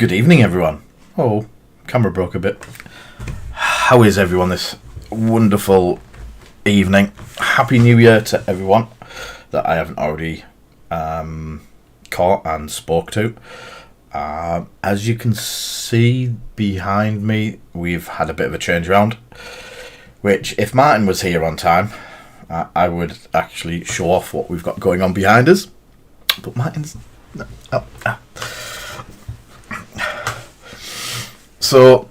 Good evening, everyone. Oh, camera broke a bit. How is everyone this wonderful evening? Happy New Year to everyone that I haven't already caught and spoke to. As you can see behind me, we've had a bit of a change around, which if Martin was here on time, I would actually show off what we've got going on behind us. But Martin's... So,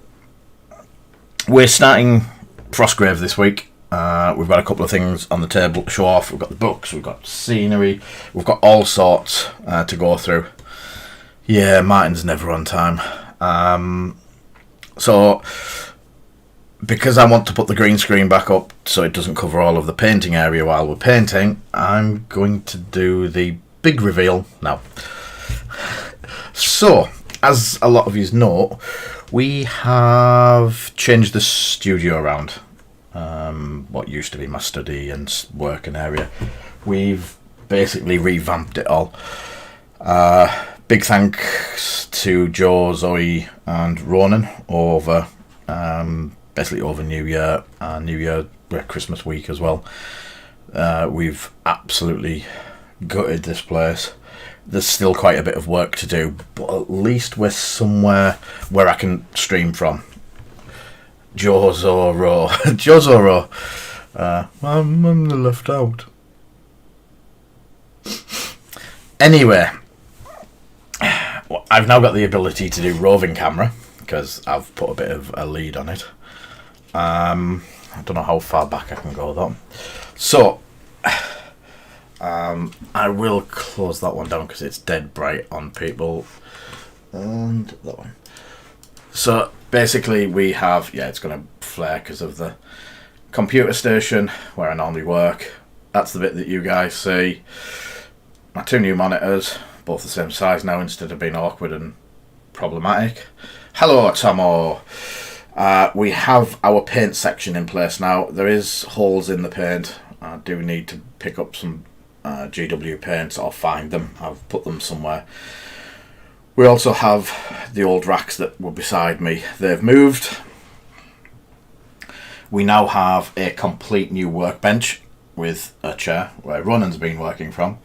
we're starting Frostgrave this week. We've got a couple of things on the table to show off. We've got the books, we've got scenery, we've got all sorts to go through. Yeah, Martin's never on time. So, because I want to put the green screen back up so it doesn't cover all of the painting area while we're painting, I'm going to do the big reveal now. So, as a lot of you know, we have changed the studio around. What used to be my study and working area. We've basically revamped it all. Big thanks to Joe, Zoe and Ronan over basically over New Year Christmas week as well. We've absolutely gutted this place. There's still quite a bit of work to do, but at least we're somewhere where I can stream from. Jozoro. I'm left out. Anyway, I've now got the ability to do roving camera because I've put a bit of a lead on it. I don't know how far back I can go though. So, I will close that one down because it's dead bright on people. And that one. So basically we have, it's going to flare because of the computer station where I normally work. That's the bit that you guys see. My two new monitors, both the same size now instead of being awkward and problematic. Hello Tomo. We have our paint section in place now. There is holes in the paint. I do need to pick up some GW paints or find them. I've put them somewhere. We also have the old racks that were beside me. They've moved. We now have a complete new workbench with a chair where Ronan's been working from.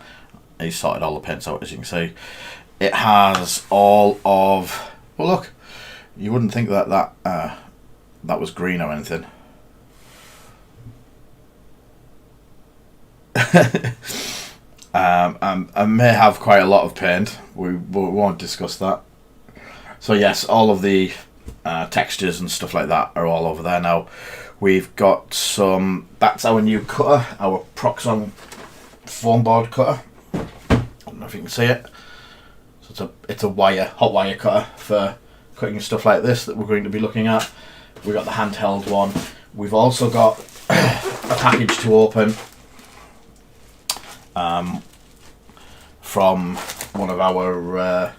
He's sorted all the paints out, as you can see. It has all of... Well, look, you wouldn't think that was green or anything. I may have quite a lot of paint. We won't discuss that. So yes, all of the textures and stuff like that are all over there now. We've got some... That's our new cutter, our Proxon foam board cutter. I don't know if you can see it. So it's a hot wire cutter for cutting stuff like this that we're going to be looking at. We've got the handheld one. We've also got a package to open from one of our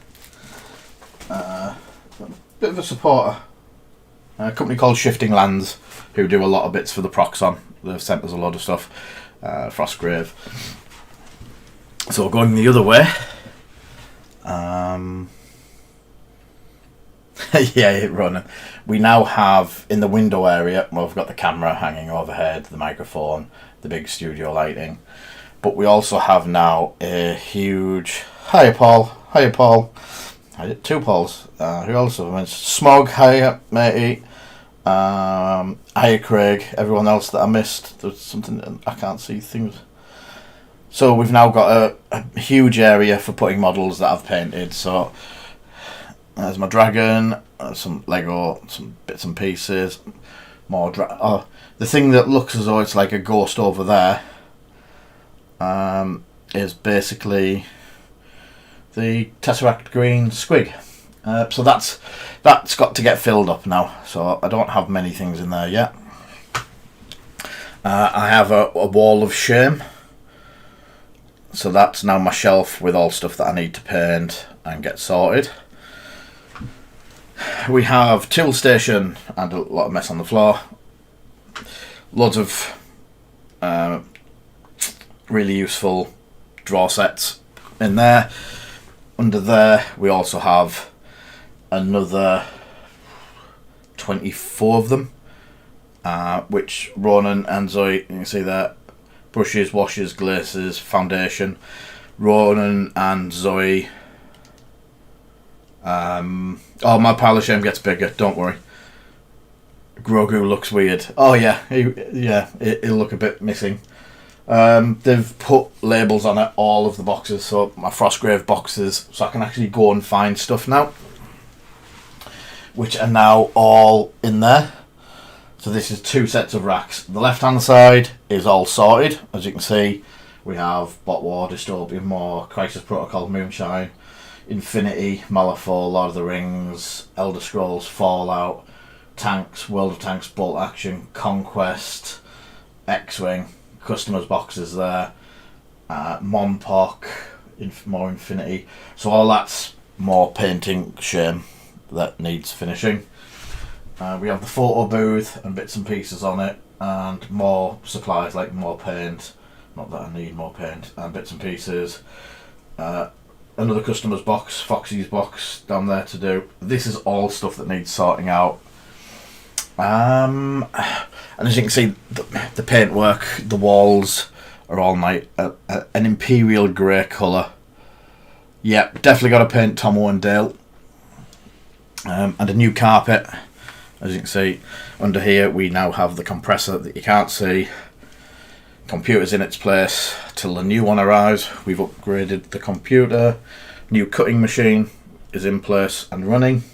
bit of a supporter, a company called Shifting Lands, who do a lot of bits for the Proxon. They've sent us a lot of stuff. Frostgrave. So going the other way. Yeah, running. We now have in the window area, we've got the camera hanging overhead, the microphone, the big studio lighting. But we also have now a huge... Hiya Paul. Two Pauls. Who also went? Smog, hiya matey. Hiya Craig. Everyone else that I missed. There's something... I can't see things. So we've now got a huge area for putting models that I've painted. So there's my dragon, some Lego, some bits and pieces. More the thing that looks as though it's like a ghost over there is basically the Tesseract Green Squig. So that's got to get filled up now. So I don't have many things in there yet. I have a wall of shame. So that's now my shelf with all stuff that I need to paint and get sorted. We have tool station and a lot of mess on the floor. Loads of really useful draw sets in there. Under there we also have another 24 of them, which Ronan and Zoe, you can see that, brushes, washes, glazes, foundation. Ronan and Zoe. Oh, my pile of shame gets bigger, don't worry. Grogu looks weird. Oh yeah, he'll look a bit missing. They've put labels on it, all of the boxes, so my Frostgrave boxes, so I can actually go and find stuff now, which are now all in there. So this is 2 sets of racks. The left hand side is all sorted. As you can see, we have Bot War, Dystopian War, Crisis Protocol, Moonshine, Infinity, Malifaux, Lord of the Rings, Elder Scrolls, Fallout, Tanks, World of Tanks, Bolt Action, Conquest, X-Wing, customers boxes there, Monpok, more Infinity. So all that's more painting shame that needs finishing. We have the photo booth and bits and pieces on it, and more supplies like more paint. Not that I need more paint, and bits and pieces. Another customer's box, Foxy's box down there to do. This is all stuff that needs sorting out. And as you can see, the paintwork, the walls are all an imperial grey colour. Yep, definitely got to paint Tomo and Dale. And a new carpet. As you can see, under here we now have the compressor that you can't see. Computer's in its place till the new one arrives. We've upgraded the computer. New cutting machine is in place and running.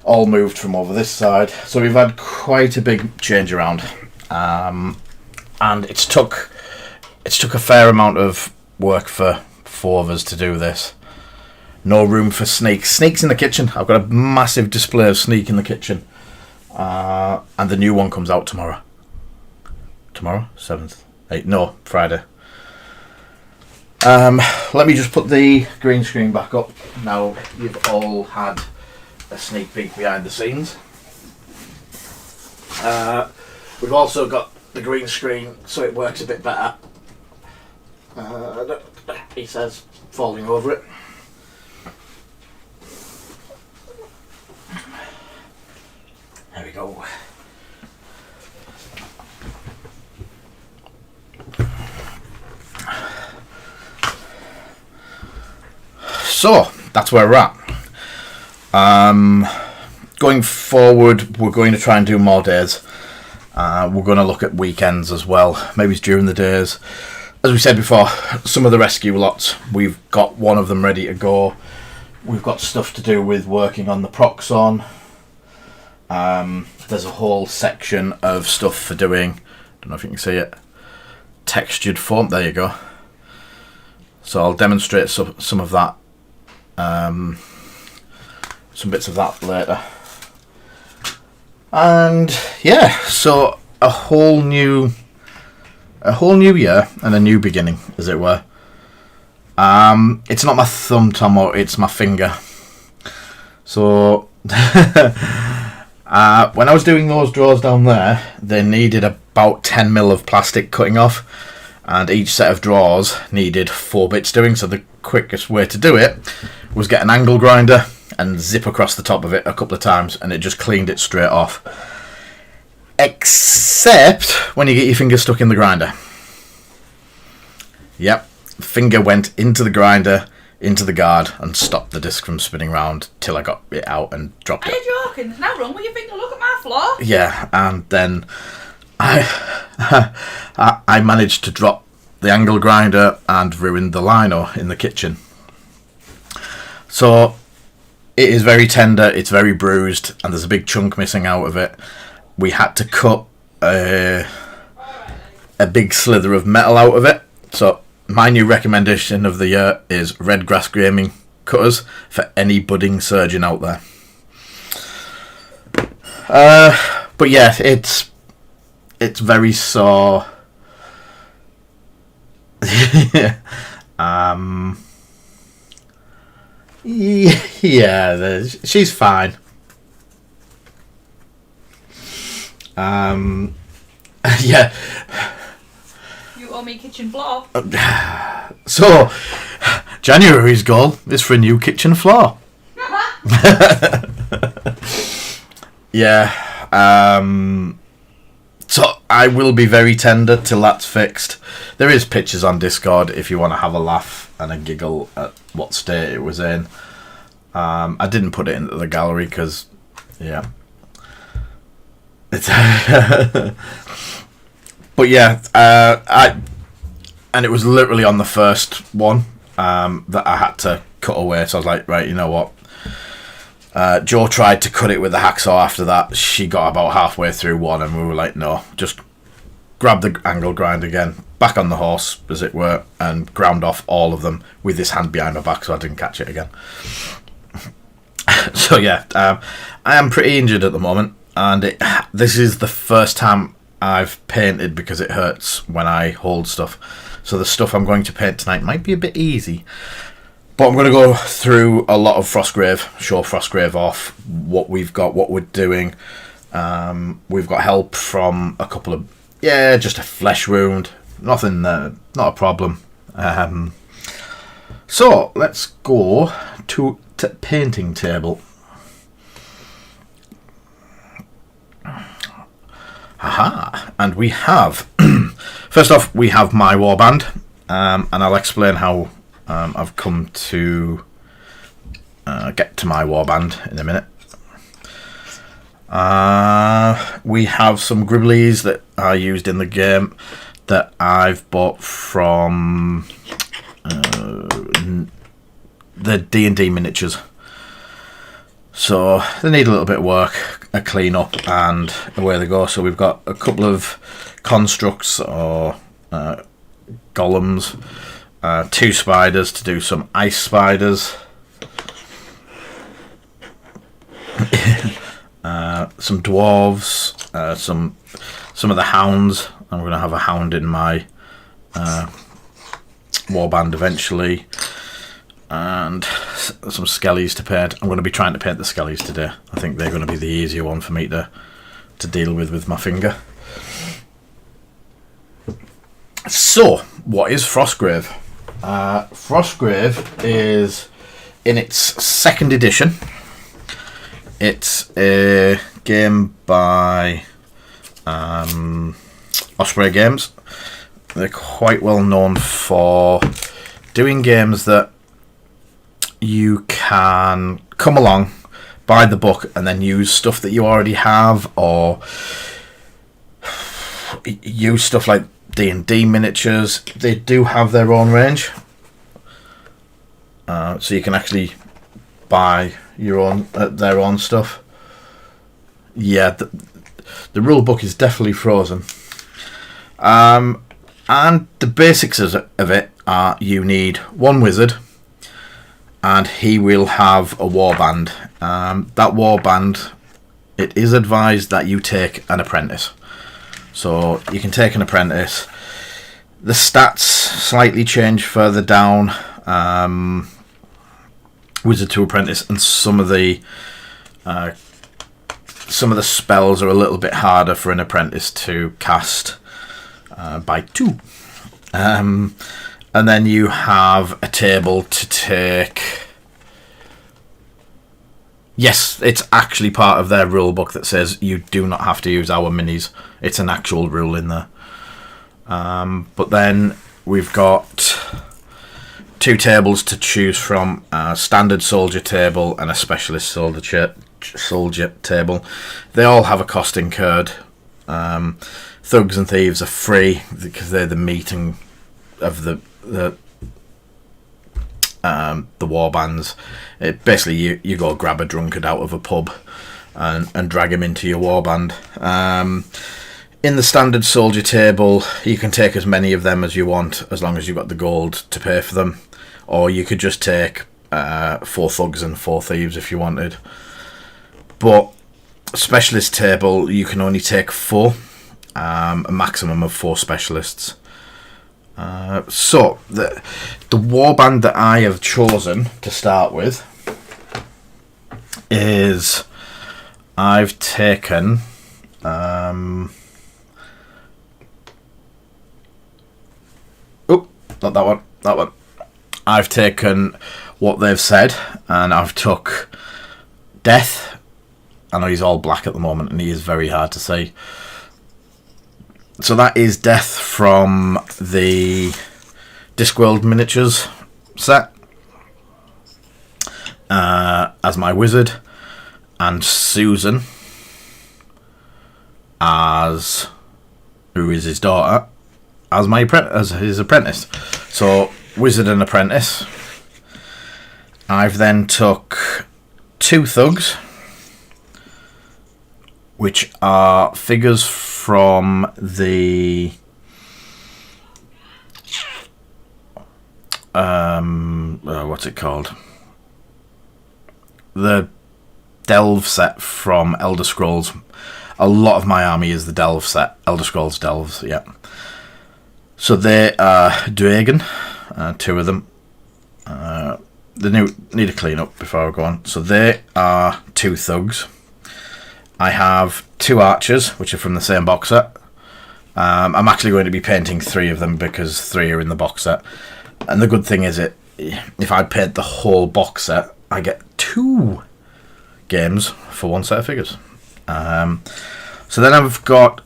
All moved from over this side. So we've had quite a big change around. And it's took a fair amount of work for 4 of us to do this. No room for sneaks. Sneaks in the kitchen. I've got a massive display of Sneak in the kitchen. And the new one comes out tomorrow. Tomorrow? 7th? 8th? No, Friday. Let me just put the green screen back up. Now you've all had a sneak peek behind the scenes. We've also got the green screen so it works a bit better. He says falling over it. There we go. So that's where we're at. Going forward, we're going to try and do more days. We're going to look at weekends as well, maybe it's during the days. As we said before, some of the rescue lots, we've got one of them ready to go. We've got stuff to do with working on the Proxon. There's a whole section of stuff for doing, don't know if you can see it, textured foam. There you go. So I'll demonstrate some of that, some bits of that later. And yeah, so a whole new year and a new beginning, as it were. It's not my thumb, Tomo, it's my finger. So when I was doing those drawers down there, they needed about 10 mil of plastic cutting off, and each set of drawers needed 4 bits doing. So the quickest way to do it was get an angle grinder and zip across the top of it a couple of times, and it just cleaned it straight off. Except when you get your finger stuck in the grinder. Yep, finger went into the grinder, into the guard, and stopped the disc from spinning round till I got it out and dropped it. Are you joking? There's no wrong with your finger. Look at my floor. Yeah, and then I managed to drop the angle grinder and ruin the lino in the kitchen. So it is very tender, it's very bruised, and there's a big chunk missing out of it. We had to cut a big slither of metal out of it. So my new recommendation of the year is red grass gaming cutters for any budding surgeon out there. But yeah, it's very sore. Yeah, she's fine. Yeah. You owe me kitchen floor. So, January's goal is for a new kitchen floor. Yeah. So I will be very tender till that's fixed. There is pictures on Discord if you want to have a laugh and a giggle at what state it was in. I didn't put it into the gallery because, yeah. It's but yeah, and it was literally on the first one that I had to cut away. So I was like, right, you know what? Jo tried to cut it with the hacksaw after that. She got about halfway through one and we were like, no, just grab the angle grind again, back on the horse, as it were, and ground off all of them with this hand behind my back so I didn't catch it again. So yeah, I am pretty injured at the moment, and this is the first time I've painted because it hurts when I hold stuff. So the stuff I'm going to paint tonight might be a bit easy. But I'm going to go through a lot of Frostgrave, show Frostgrave off, what we've got, what we're doing. We've got help from a couple of, just a flesh wound. Nothing, not a problem. So, let's go to painting table. Aha! And we have, first off, we have my warband, and I'll explain how I've come to get to my warband in a minute. We have some gribblies that are used in the game that I've bought from the D&D miniatures. So they need a little bit of work, a clean up, and away they go. So we've got a couple of constructs or golems. 2 spiders to do some ice spiders. Some dwarves. Some of the hounds. I'm going to have a hound in my warband eventually. And some skellies to paint. I'm going to be trying to paint the skellies today. I think they're going to be the easier one for me to deal with my finger. So, what is Frostgrave? Frostgrave is in its 2nd edition. It's a game by Osprey Games. They're quite well known for doing games that you can come along, buy the book, and then use stuff that you already have, or use stuff like D&D miniatures. They do have their own range, so you can actually buy your own their own stuff. Yeah, the rule book is definitely frozen, and the basics of it are you need 1 wizard, and he will have a warband. That warband, it is advised that you take an apprentice. So you can take an apprentice. The stats slightly change further down, wizard to apprentice, and some of the spells are a little bit harder for an apprentice to cast by 2. And then you have a table to take. Yes, it's actually part of their rule book that says you do not have to use our minis. It's an actual rule in there. But then we've got 2 tables to choose from, a standard soldier table and a specialist soldier table. They all have a cost incurred. Thugs and thieves are free because they're the meeting of the warbands. Basically, you go grab a drunkard out of a pub and drag him into your warband. In the standard soldier table, you can take as many of them as you want, as long as you've got the gold to pay for them. Or you could just take 4 thugs and 4 thieves if you wanted. But specialist table, you can only take 4, a maximum of 4 specialists. So the warband that I have chosen to start with is I've taken not that one. I've taken what they've said, and I've took Death. I know he's all black at the moment and he is very hard to see. So that is Death from the Discworld Miniatures set as my wizard, and Susan as, who is his daughter, as his apprentice. So wizard and apprentice. I've then took 2 thugs, which are figures from the what's it called? The Delve set from Elder Scrolls. A lot of my army is the Delve set. Elder Scrolls Delves, yeah. So they are Dragon, 2 of them. They need a clean up before I go on. So they are 2 thugs. I have 2 archers, which are from the same box set. I'm actually going to be painting 3 of them because 3 are in the box set. And the good thing is, if I paint the whole box set, I get 2 games for 1 set of figures. So then I've got...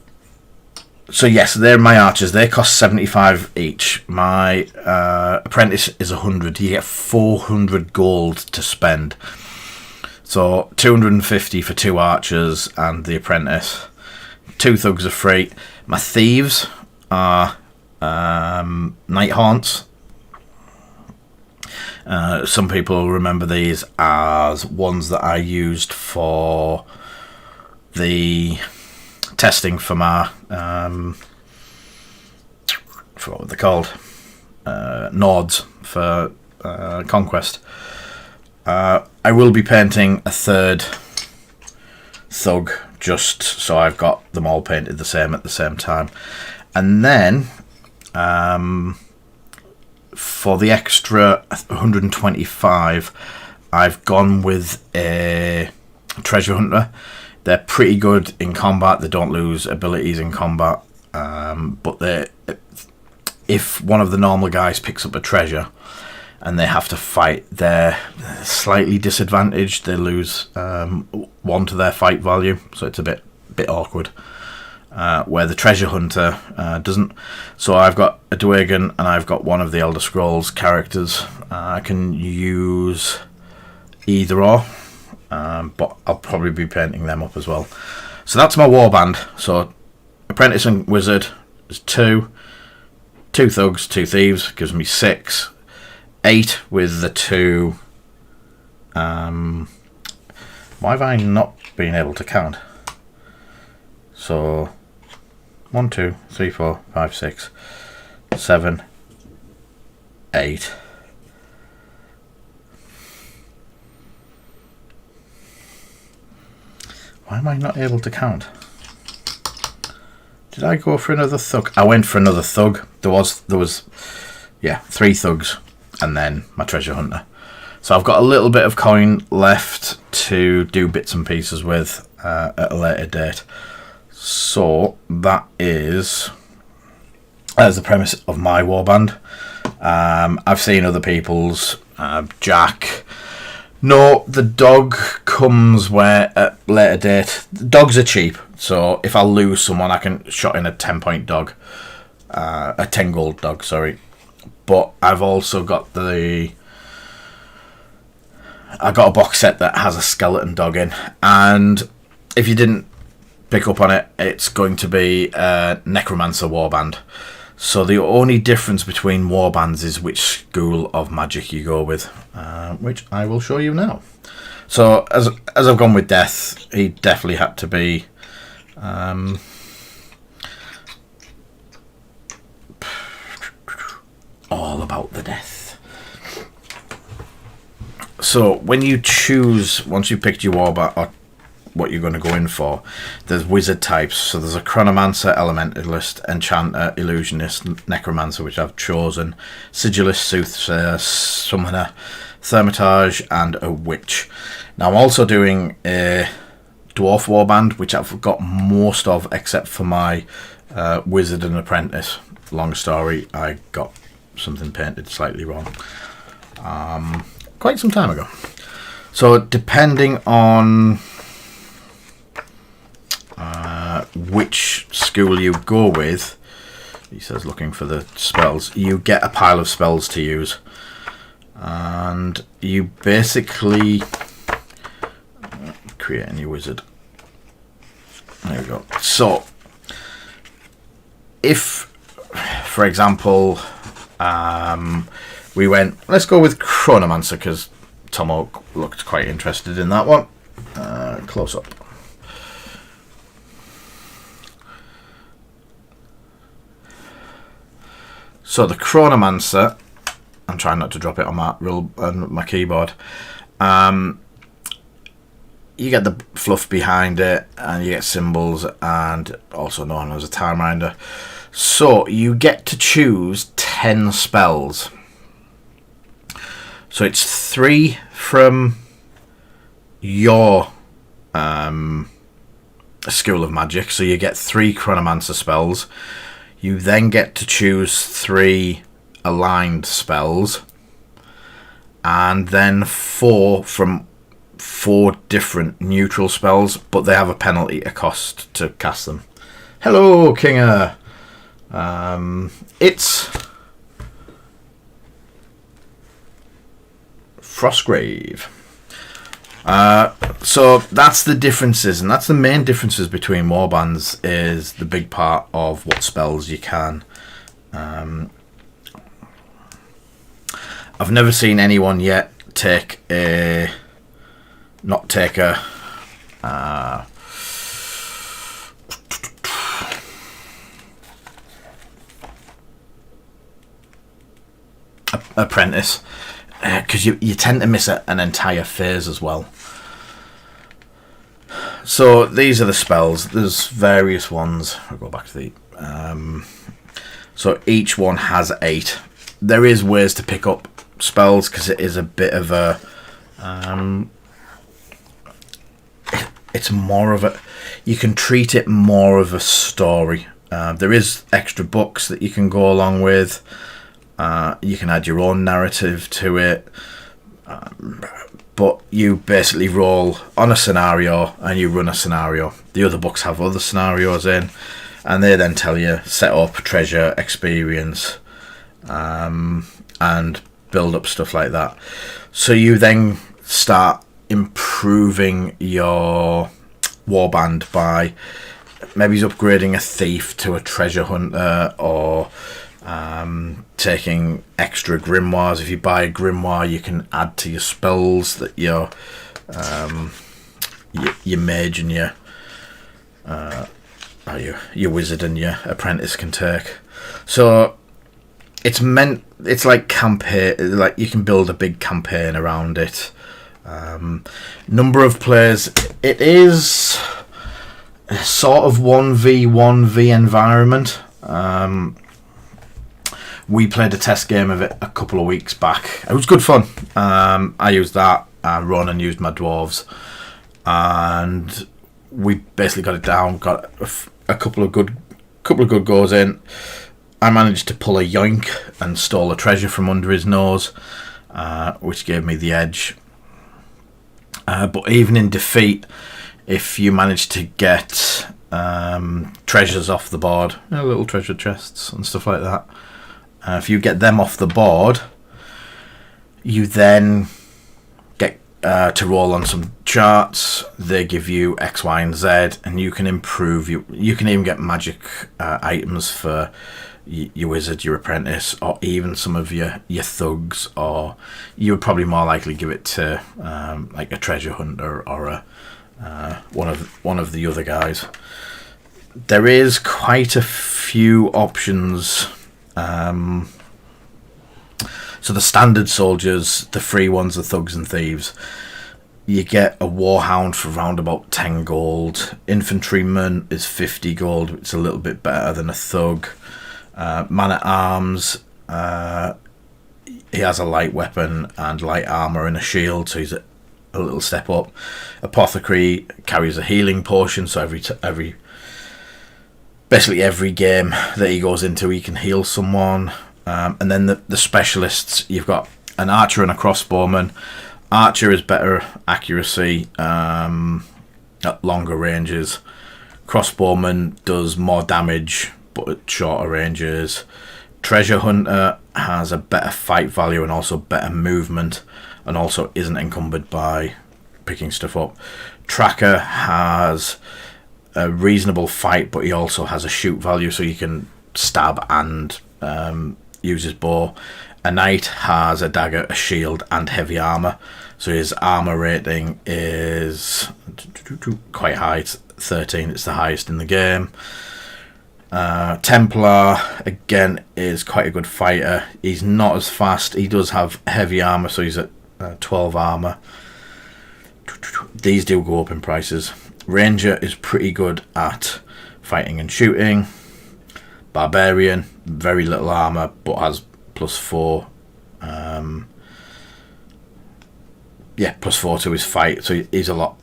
So yes, they're my archers. They cost 75 each. My apprentice is 100. You get 400 gold to spend. So 250 for 2 archers and the apprentice. 2 thugs are free. My thieves are night haunts. Some people remember these as ones that I used for the testing for my for what they're called, Nords for Conquest. I will be painting a 3rd thug just so I've got them all painted the same at the same time, and then for the extra 125 I've gone with a treasure hunter. They're pretty good in combat. They don't lose abilities in combat, but if one of the normal guys picks up a treasure and they have to fight, they're slightly disadvantaged. They lose 1 to their fight value, so it's a bit awkward. Where the treasure hunter doesn't. So I've got a Dwagon and I've got one of the Elder Scrolls characters. I can use either or, but I'll probably be painting them up as well. So that's my warband. So apprentice and wizard is 2 thugs, 2 thieves, gives me 6. 8 with the 2. Why have I not been able to count? So 1, 2, 3, 4, 5, 6, 7, 8. Why am I not able to count? Did I go for another thug? I went for another thug. There was 3 thugs and then my treasure hunter. So I've got a little bit of coin left to do bits and pieces with at a later date. So that is the premise of my warband. I've seen other people's. Jack. No, the dog comes where at later date. Dogs are cheap, so if I lose someone, I can shot in a 10-point dog, a 10 gold dog. Sorry, but I've also got I got a box set that has a skeleton dog in, and if you didn't pick up on it, it's going to be a Necromancer warband. So the only difference between warbands is which school of magic you go with, which I will show you now. So as I've gone with Death, he definitely had to be all about the death. So when you choose, once you've picked your warband or what you're going to go in for, there's wizard types. So there's a chronomancer, elementalist, enchanter, illusionist, necromancer, which I've chosen, sigillist, soothsayer, summoner, thaumaturge, and a witch. Now I'm also doing a dwarf warband, which I've got most of except for my wizard and apprentice. Long story, I got something painted slightly wrong quite some time ago. So depending on which school you go with, he says looking for the spells, you get a pile of spells to use, and you basically create a new wizard. There we go. So if, for example, we went, let's go with Chronomancer, because Tom Oak looked quite interested in that one. Close up. So the Chronomancer, I'm trying not to drop it on my keyboard. You get the fluff behind it, and you get symbols, and also known as a time reminder. So you get to choose 10 spells. So it's 3 from your School of Magic. So you get 3 Chronomancer spells. You then get to choose 3 aligned spells, and then 4 from 4 different neutral spells, but they have a penalty, a cost to cast them. Hello, Kinger. It's Frostgrave. So that's the differences, and that's the main differences between warbands, is the big part of what spells you can. I've never seen anyone yet not take a apprentice, because you tend to miss an entire phase as well. So these are the spells. There's various ones. I'll go back to the so each one has 8. There is ways to pick up spells, because it is a bit of a it's more of a, you can treat it more of a story. There is extra books that you can go along with. You can add your own narrative to it, but you basically roll on a scenario and you run a scenario. The other books have other scenarios in, and they then tell you set up, treasure, experience, and build up stuff like that. So you then start improving your warband by maybe upgrading a thief to a treasure hunter, or taking extra grimoires. If you buy a grimoire, you can add to your spells that your mage and your wizard and your apprentice can take. So it's like campaign, like you can build a big campaign around it. Number of players, it is sort of 1v1v environment. We played a test game of it a couple of weeks back. It was good fun. I used that. Ronan used my dwarves, and we basically got it down. Got a couple of good goes in. I managed to pull a yoink and stole a treasure from under his nose, which gave me the edge. But even in defeat, if you manage to get treasures off the board, little treasure chests and stuff like that, if you get them off the board, you then get to roll on some charts. They give you X, Y, and Z, and you can improve. You can even get magic items for your wizard, your apprentice, or even some of your thugs. Or you would probably more likely give it to like a treasure hunter or one of the other guys. There is quite a few options. So the standard soldiers, the free ones, the thugs and thieves, you get a warhound for around about 10 gold. Infantryman is 50 gold. It's a little bit better than a thug. Man at arms, he has a light weapon and light armor and a shield, so he's a little step up. Apothecary carries a healing potion, so basically every game that he goes into, he can heal someone. And then the specialists, you've got an archer and a crossbowman. Archer is better accuracy at longer ranges. Crossbowman does more damage but at shorter ranges. Treasure Hunter has a better fight value and also better movement, and also isn't encumbered by picking stuff up. Tracker has a reasonable fight, but he also has a shoot value, so you can stab and use his bow. A Knight has a dagger, a shield, and heavy armor, so his armor rating is quite high. It's 13. It's the highest in the game. Templar again is quite a good fighter. He's not as fast. He does have heavy armor, so he's at 12 armor. These do go up in prices. Ranger is pretty good at fighting and shooting. Barbarian, very little armor, but has +4. +4 to his fight, so he's a lot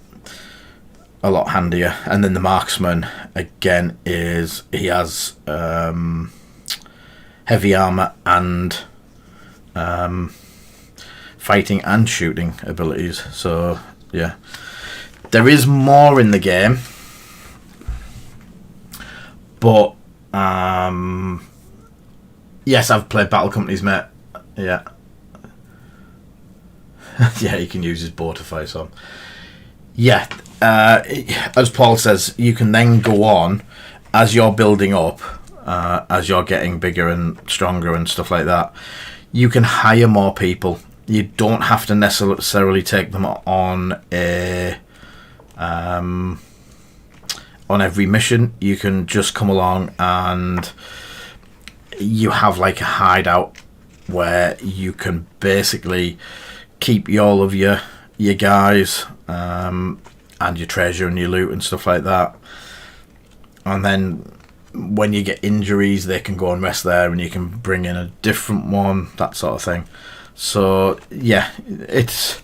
handier. And then the Marksman again he has heavy armor and fighting and shooting abilities. So yeah, there is more in the game, but yes, I've played Battle Companies, mate. Yeah. Yeah, you can use his bow to fight on. Yeah, as Paul says, you can then go on as you're building up, as you're getting bigger and stronger and stuff like that. You can hire more people. You don't have to necessarily take them on on every mission. You can just come along and you have like a hideout where you can basically keep all of your guys and your treasure and your loot and stuff like that. And then when you get injuries, they can go and rest there, and you can bring in a different one, that sort of thing. So yeah, it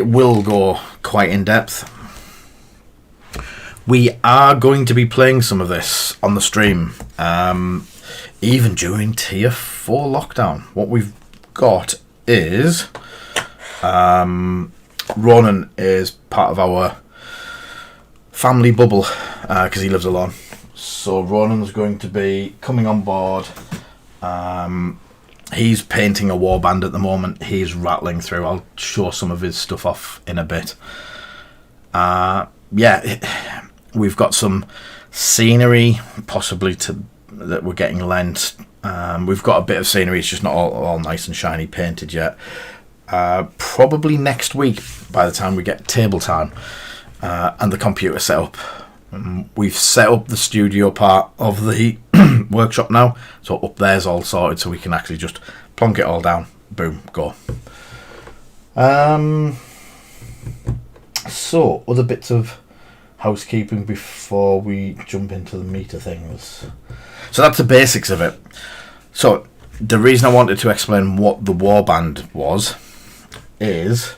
will go quite in depth. We are going to be playing some of this on the stream, even during Tier 4 lockdown. What we've got is Ronan is part of our family bubble because he lives alone. So Ronan's going to be coming on board. He's painting a warband at the moment. He's rattling through. I'll show some of his stuff off in a bit. Yeah, we've got some scenery possibly that we're getting lent. We've got a bit of scenery. It's just not all nice and shiny painted yet. Probably next week, by the time we get table time and the computer set up. We've set up the studio part of the workshop now, so up there's all sorted, so we can actually just plonk it all down, boom, go. So other bits of housekeeping before we jump into the meat of things. So that's the basics of it. So the reason I wanted to explain what the warband was is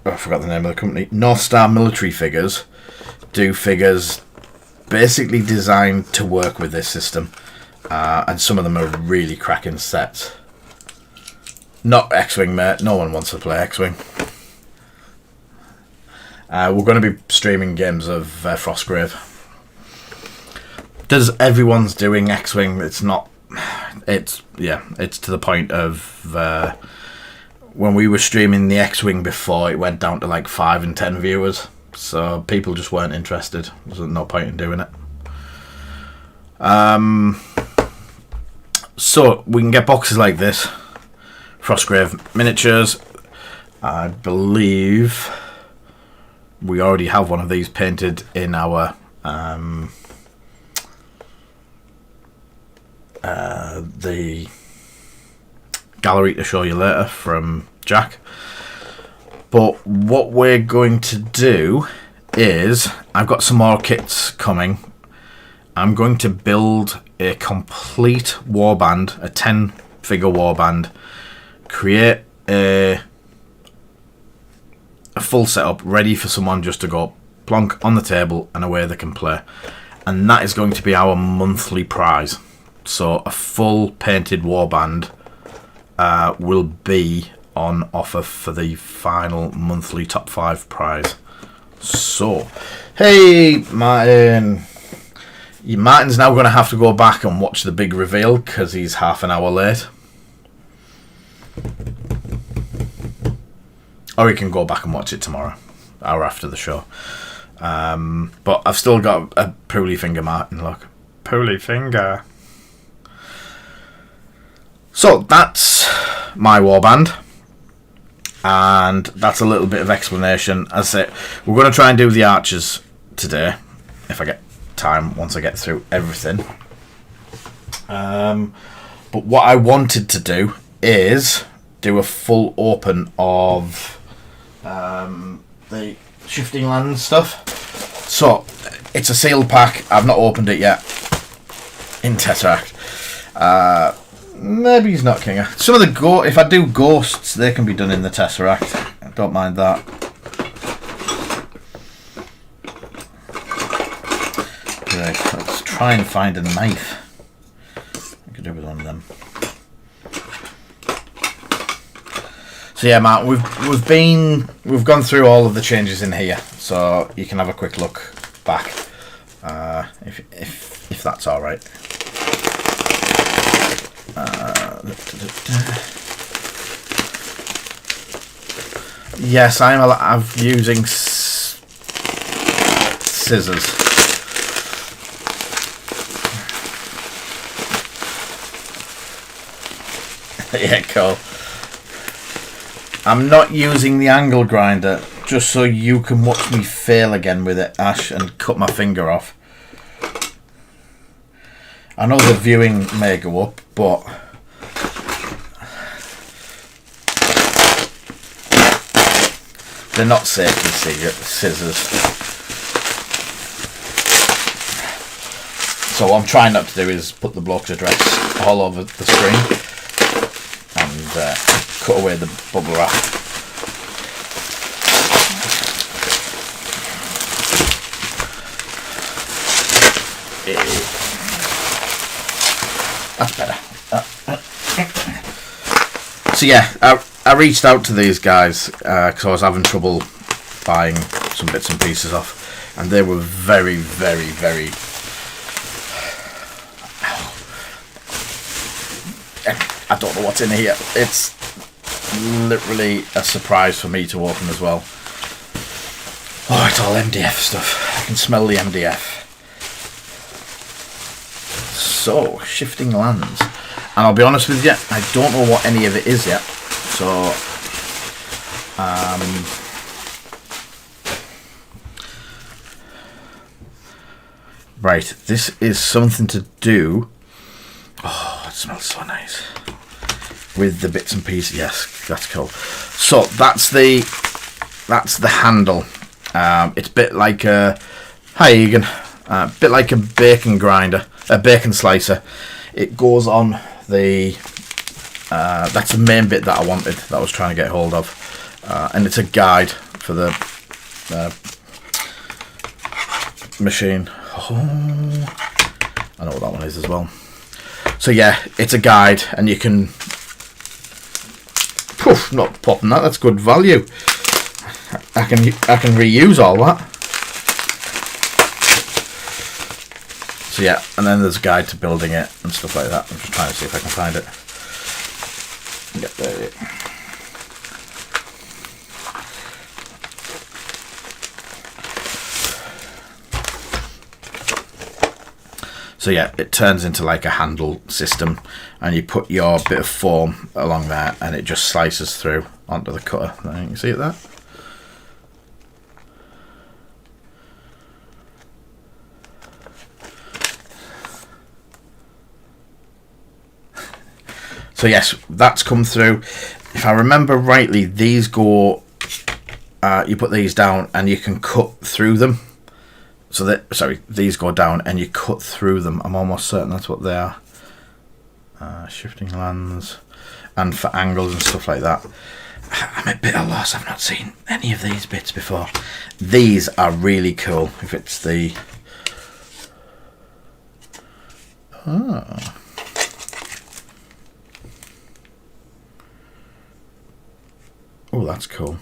I forgot the name of the company. North Star Military Figures do figures basically designed to work with this system, and some of them are really cracking sets. Not X-Wing, mate. No one wants to play X-Wing. We're going to be streaming games of Frostgrave. Everyone's doing X-Wing. It's not. It's to the point of when we were streaming the X-Wing before, it went down to like 5 and 10 viewers. So people just weren't interested. There's no point in doing it. So we can get boxes like this. Frostgrave miniatures. I believe we already have one of these painted in our the gallery to show you later from Jack. But what we're going to do is, I've got some more kits coming. I'm going to build a complete warband, a 10-figure warband, create a full setup ready for someone just to go plonk on the table and away they can play. And that is going to be our monthly prize. So a full painted warband will be on offer for the final monthly top 5 prize. So, hey Martin. Martin's now going to have to go back and watch the big reveal because he's half an hour late. Or he can go back and watch it tomorrow, hour after the show. But I've still got a Pooley finger, Martin. Look, Pooley finger. So that's my warband, and that's a little bit of explanation. As I say, we're going to try and do the archers today, if I get time, once I get through everything. But what I wanted to do is do a full open of the shifting land stuff. So it's a sealed pack. I've not opened it yet in Tesseract. Maybe he's not Kinger. Some of the if I do ghosts, they can be done in the Tesseract. I don't mind that. Right, let's try and find a knife. I could do with one of them. So yeah, Matt, we've gone through all of the changes in here, so you can have a quick look back, if that's all right. Yes, I'm using scissors. Yeah, cool. I'm not using the angle grinder just so you can watch me fail again with it, Ash, and cut my finger off. I know the viewing may go up, but they're not safety scissors. So what I'm trying not to do is put the bloke's address all over the screen and cut away the bubble wrap. That's better. So yeah, I reached out to these guys because I was having trouble buying some bits and pieces off, and they were very, very, very. I don't know what's in here. It's literally a surprise for me to open as well. Oh, it's all MDF stuff. I can smell the MDF. So, shifting lands. And I'll be honest with you, I don't know what any of it is yet. So, right, this is something to do. Oh, it smells so nice. With the bits and pieces, yes, that's cool. So that's the handle. It's a bit like a bit like a bacon grinder, a bacon slicer. It goes on the. That's the main bit that I wanted, that I was trying to get hold of, and it's a guide for the machine. Oh, I know what that one is as well. So yeah, it's a guide, and you can. Poof, not popping that. That's good value. I can reuse all that. So yeah, and then there's a guide to building it and stuff like that. I'm just trying to see if I can find it. Yep, there it is. So yeah, it turns into like a handle system, and you put your bit of foam along there, and it just slices through onto the cutter. You can see it there. So yes, that's come through. If I remember rightly, these go. You put these down, and you can cut through them. So that, sorry, these go down and you cut through them. I'm almost certain that's what they are. Shifting lands, and for angles and stuff like that. I'm a bit at a loss. I've not seen any of these bits before. These are really cool. If it's the Oh, that's cool.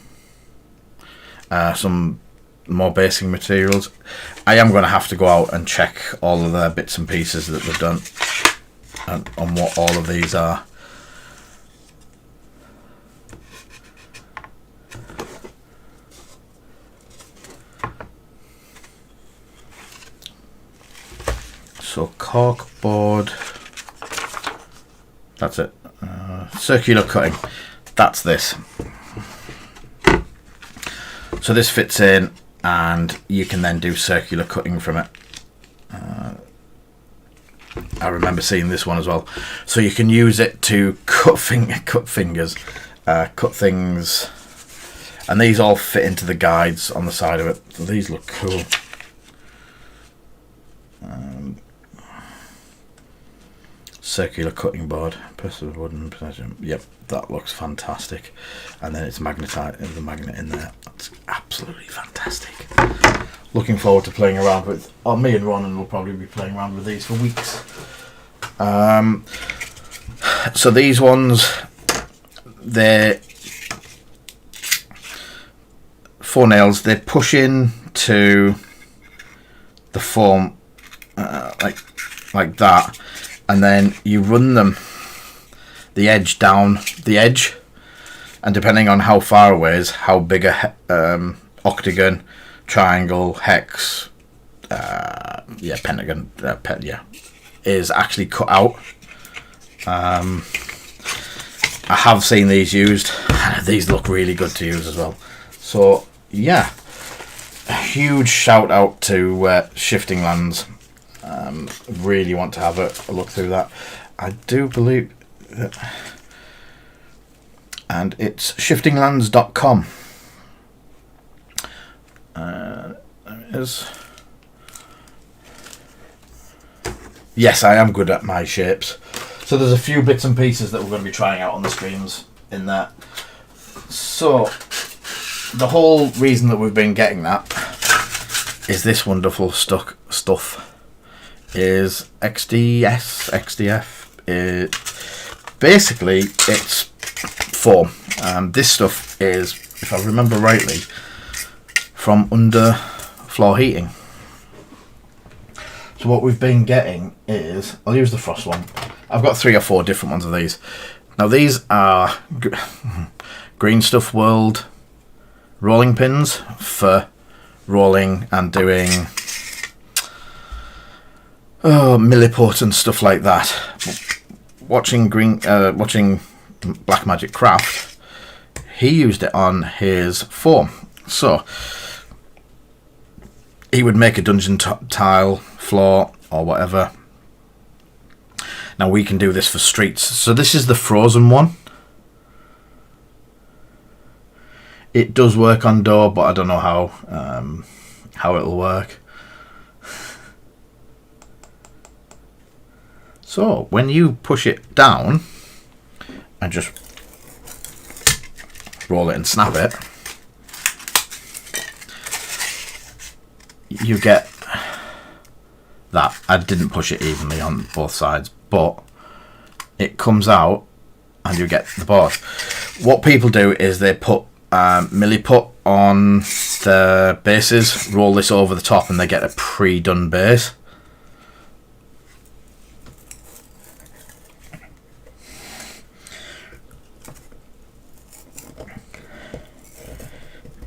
Some more basing materials. I am going to have to go out and check all of the bits and pieces that they've done and on what all of these are. So cork board, that's it. Circular cutting, that's this. So this fits in and you can then do circular cutting from it. I remember seeing this one as well. So you can use it to cut fingers, cut things, and these all fit into the guides on the side of it. So these look cool. Circular cutting board, pressed wooden possession. Yep, that looks fantastic. And then it's magnetized, the magnet in there. That's absolutely fantastic. Looking forward to playing around with. Oh, me and Ronan will probably be playing around with these for weeks. So these ones, they're 4 nails. They push in to the form like that. And then you run them, the edge down the edge, and depending on how far away is, how big a octagon, triangle, hex, pentagon, is actually cut out. I have seen these used. These look really good to use as well. So yeah, a huge shout out to Shifting Lands. Really want to have a look through that. I do believe that, and it's shiftinglands.com. There it is. Yes, I am good at my shapes. So there's a few bits and pieces that we're going to be trying out on the streams in that. So the whole reason that we've been getting that is this wonderful stuff. Is XDF. Basically, it's foam. This stuff is, if I remember rightly, from underfloor heating. So what we've been getting is, I'll use the Frost one. I've got 3 or 4 different ones of these. Now these are Green Stuff World rolling pins for rolling and doing milliput and stuff like that. Watching Black Magic Craft, he used it on his form. So he would make a dungeon tile, floor, or whatever. Now we can do this for streets. So this is the frozen one. It does work on door, but I don't know how it'll work. So when you push it down and just roll it and snap it, you get that. I didn't push it evenly on both sides, but it comes out and you get the board. What people do is they put milliput on the bases, roll this over the top, and they get a pre-done base.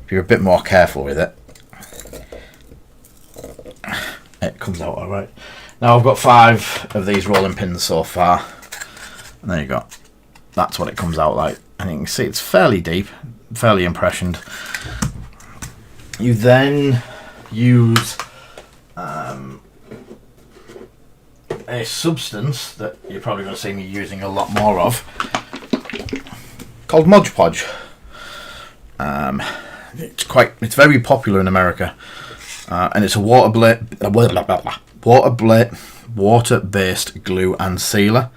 If you're a bit more careful with it, it comes out alright. Now I've got 5 of these rolling pins so far, and there you go. That's what it comes out like, and you can see it's fairly deep, fairly impressioned. You then use a substance that you're probably going to see me using a lot more of, called Mod Podge. It's very popular in America, and it's a water-based glue and sealer,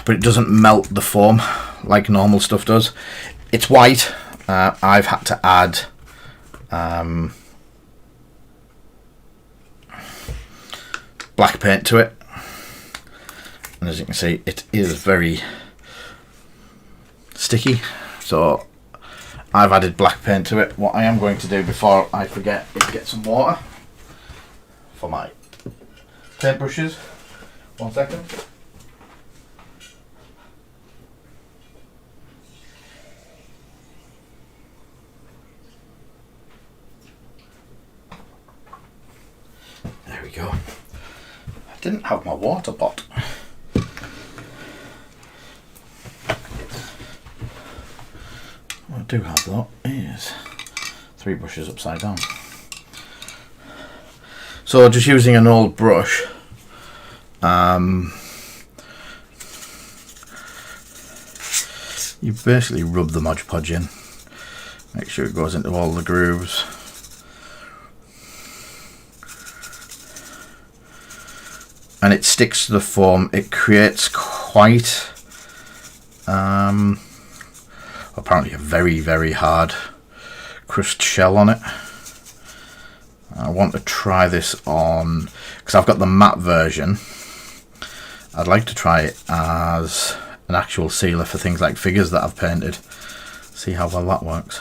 but it doesn't melt the foam like normal stuff does. It's white. I've had to add black paint to it, and as you can see, it is very sticky. So I've added black paint to it. What I am going to do before I forget is get some water for my paintbrushes. 1 second. There we go. I didn't have my water pot. What I do have though is 3 brushes upside down. So just using an old brush, you basically rub the Mod Podge in, make sure it goes into all the grooves. And it sticks to the foam. It creates quite apparently a very, very hard crust shell on it. I want to try this on, because I've got the matte version. I'd like to try it as an actual sealer for things like figures that I've painted. See how well that works.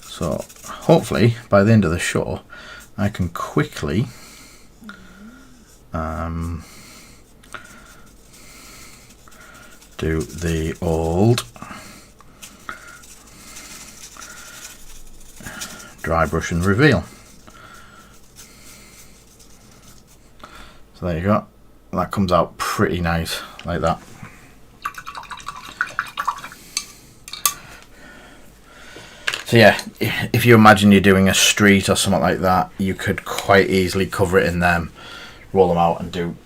So hopefully by the end of the show I can quickly do the old dry brush and reveal. So there you go. That comes out pretty nice like that. So yeah, if you imagine you're doing a street or something like that, you could quite easily cover it in them, roll them out and do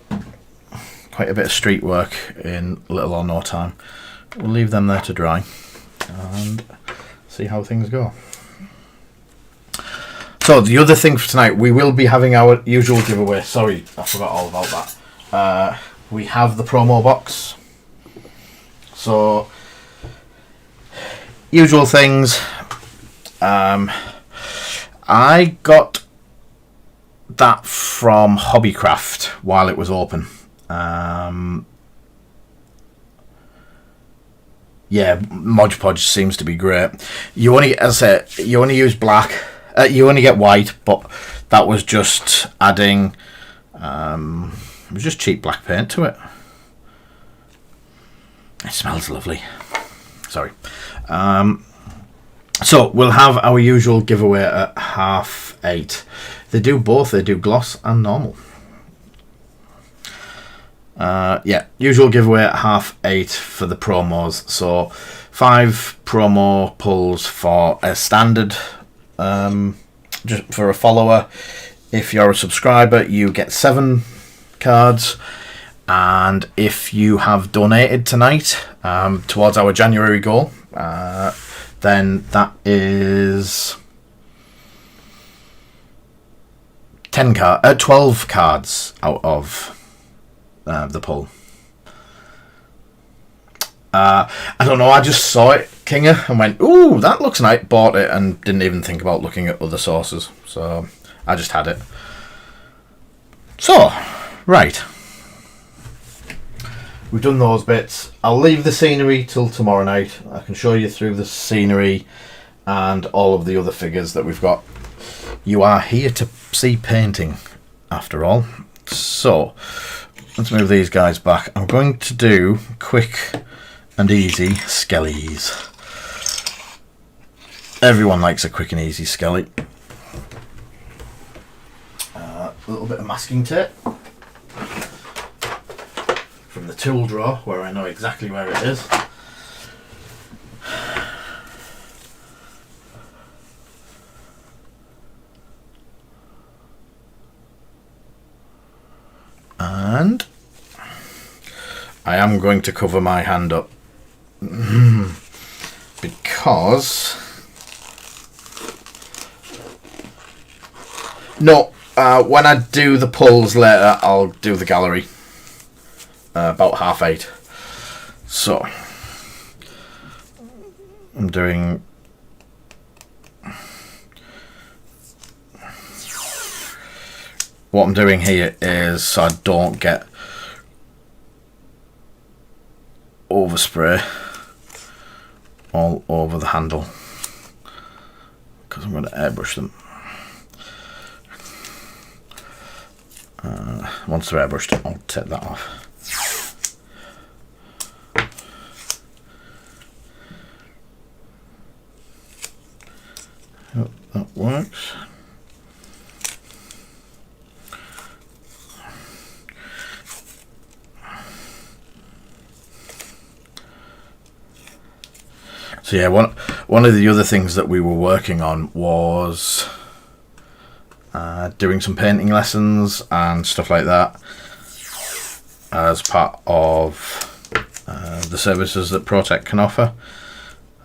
quite a bit of street work in little or no time. We'll leave them there to dry and see how things go. So the other thing for tonight, we will be having our usual giveaway. Sorry, I forgot all about that. We have the promo box. So usual things. I got that from Hobbycraft while it was open. Yeah, Mod Podge seems to be great. You only, as I say, you only use black. You only get white, but that was just adding. It was just cheap black paint to it. It smells lovely. Sorry. So we'll have our usual giveaway at 8:30. They do both. They do gloss and normal. Yeah, usual giveaway at 8:30 for the promos. So 5 promo pulls for a standard. Just for a follower. If you're a subscriber, you get 7 cards. And if you have donated tonight towards our January goal, then that is 12 cards out of the pull. I don't know, I just saw it, Kinger, and went, ooh, that looks nice, bought it, and didn't even think about looking at other sources. So I just had it. So, right. We've done those bits. I'll leave the scenery till tomorrow night. I can show you through the scenery and all of the other figures that we've got. You are here to see painting, after all. So, let's move these guys back. I'm going to do quick and easy skellies. Everyone likes a quick and easy skelly. A little bit of masking tape from the tool drawer, where I know exactly where it is. And I am going to cover my hand up because when I do the pulls later, I'll do the gallery about 8:30. So I'm doing what I'm doing here is so I don't get overspray all over the handle because I'm going to airbrush them. Once they're airbrushed, I'll take that off. Yep, that works. So yeah, one of the other things that we were working on was doing some painting lessons and stuff like that as part of the services that ProTech can offer.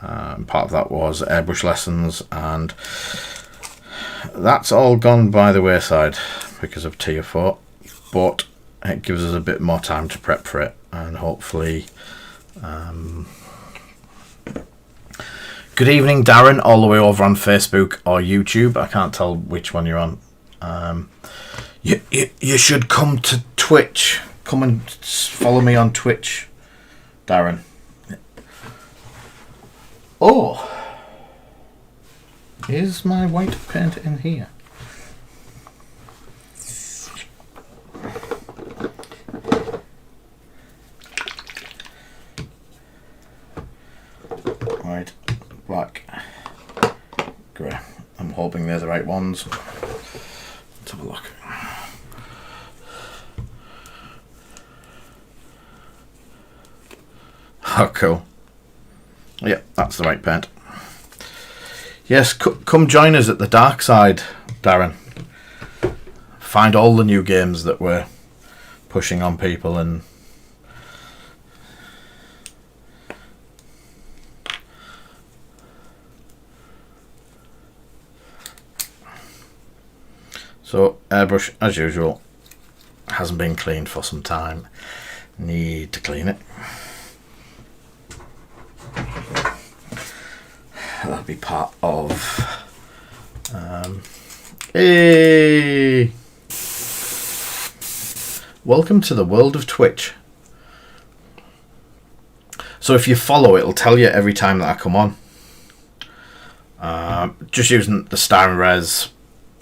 Part of that was airbrush lessons, and that's all gone by the wayside because of Tier 4, but it gives us a bit more time to prep for it, and hopefully good evening, Darren, all the way over on Facebook or YouTube. I can't tell which one you're on. You should come to Twitch. Come and follow me on Twitch, Darren. Oh, is my white paint in here? White, black, grey. I'm hoping they're the right ones. Let's have a look. Oh, cool. Yeah, that's the right paint. Yes, come join us at the dark side, Darren. Find all the new games that we're pushing on people, and so airbrush, as usual, hasn't been cleaned for some time. Need to clean it. That'll be part of hey, welcome to the world of Twitch. So if you follow, it'll tell you every time that I come on. Just using the Star Res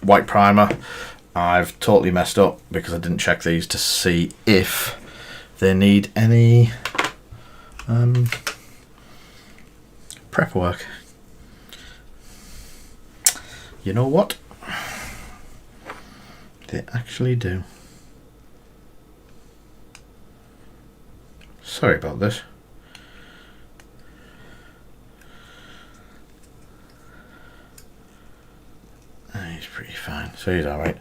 white primer, I've totally messed up because I didn't check these to see if they need any prep work. You know what? They actually do. Sorry about this. He's pretty fine, so he's alright.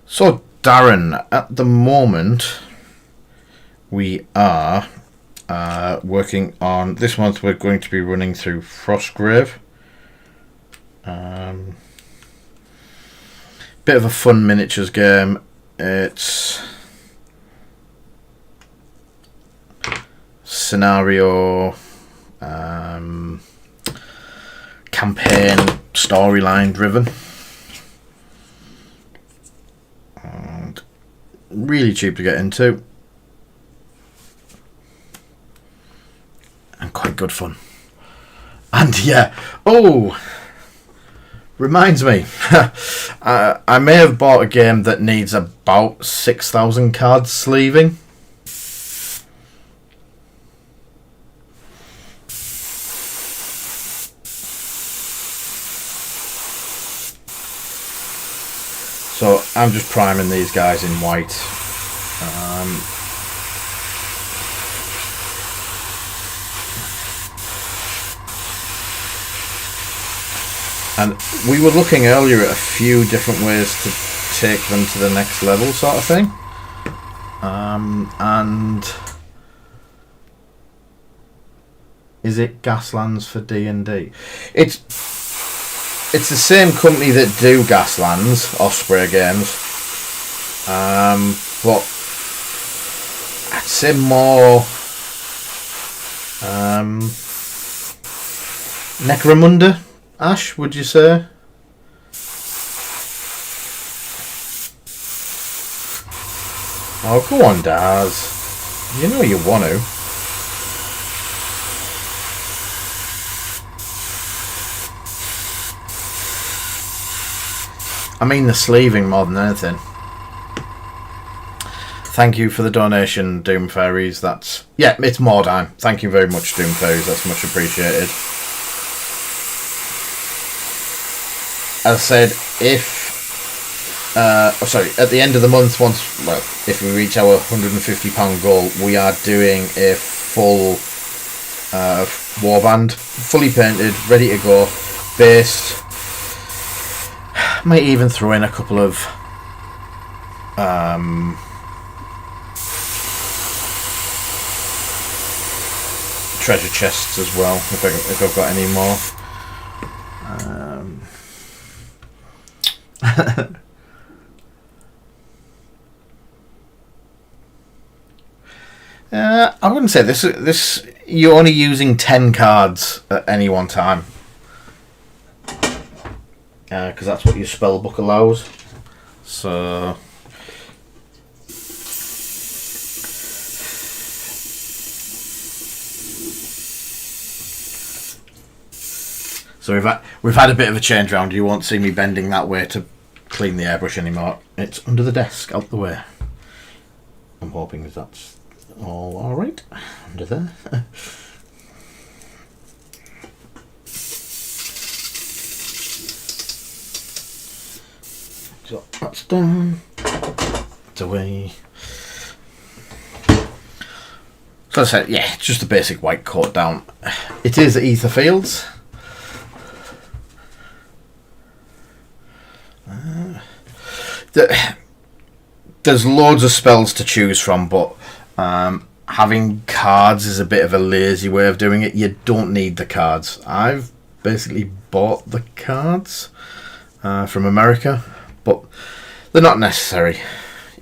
So Darren, at the moment we are working on, this month we're going to be running through Frostgrave. Bit of a fun miniatures game. It's scenario, campaign, storyline driven, and really cheap to get into, and quite good fun. And yeah, oh, reminds me, I may have bought a game that needs about 6,000 cards sleeving. So I'm just priming these guys in white. And we were looking earlier at a few different ways to take them to the next level, sort of thing. And is it Gaslands for D&D? It's the same company that do Gaslands, Osprey Games, but I'd say more Necromunda. Ash, would you say? Oh, go on, Daz. You know you want to. I mean the sleeving more than anything. Thank you for the donation, Doom Fairies. It's more time. Thank you very much, Doom Fairies. That's much appreciated. As I said, at the end of the month, if we reach our £150 goal, we are doing a full warband, fully painted, ready to go, based. Might even throw in a couple of treasure chests as well, if I've got any more. I wouldn't say this. You're only using 10 cards at any one time, because that's what your spell book allows. So we've had a bit of a change round. You won't see me bending that way to clean the airbrush anymore. It's under the desk, out the way. I'm hoping that's all right under there. So that's done. It's away. So I said, yeah, just a basic white coat down. It is Ether Fields. There's loads of spells to choose from, but having cards is a bit of a lazy way of doing it. You don't need the cards. I've basically bought the cards from America, but they're not necessary.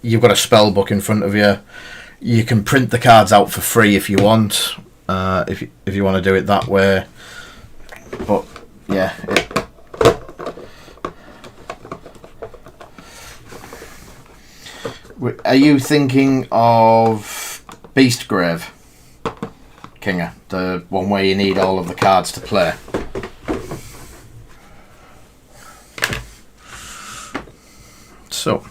You've got a spell book in front of you. You can print the cards out for free if you want, if you want to do it that way. But yeah. Are you thinking of Beastgrave, Kinga? The one where you need all of the cards to play? So,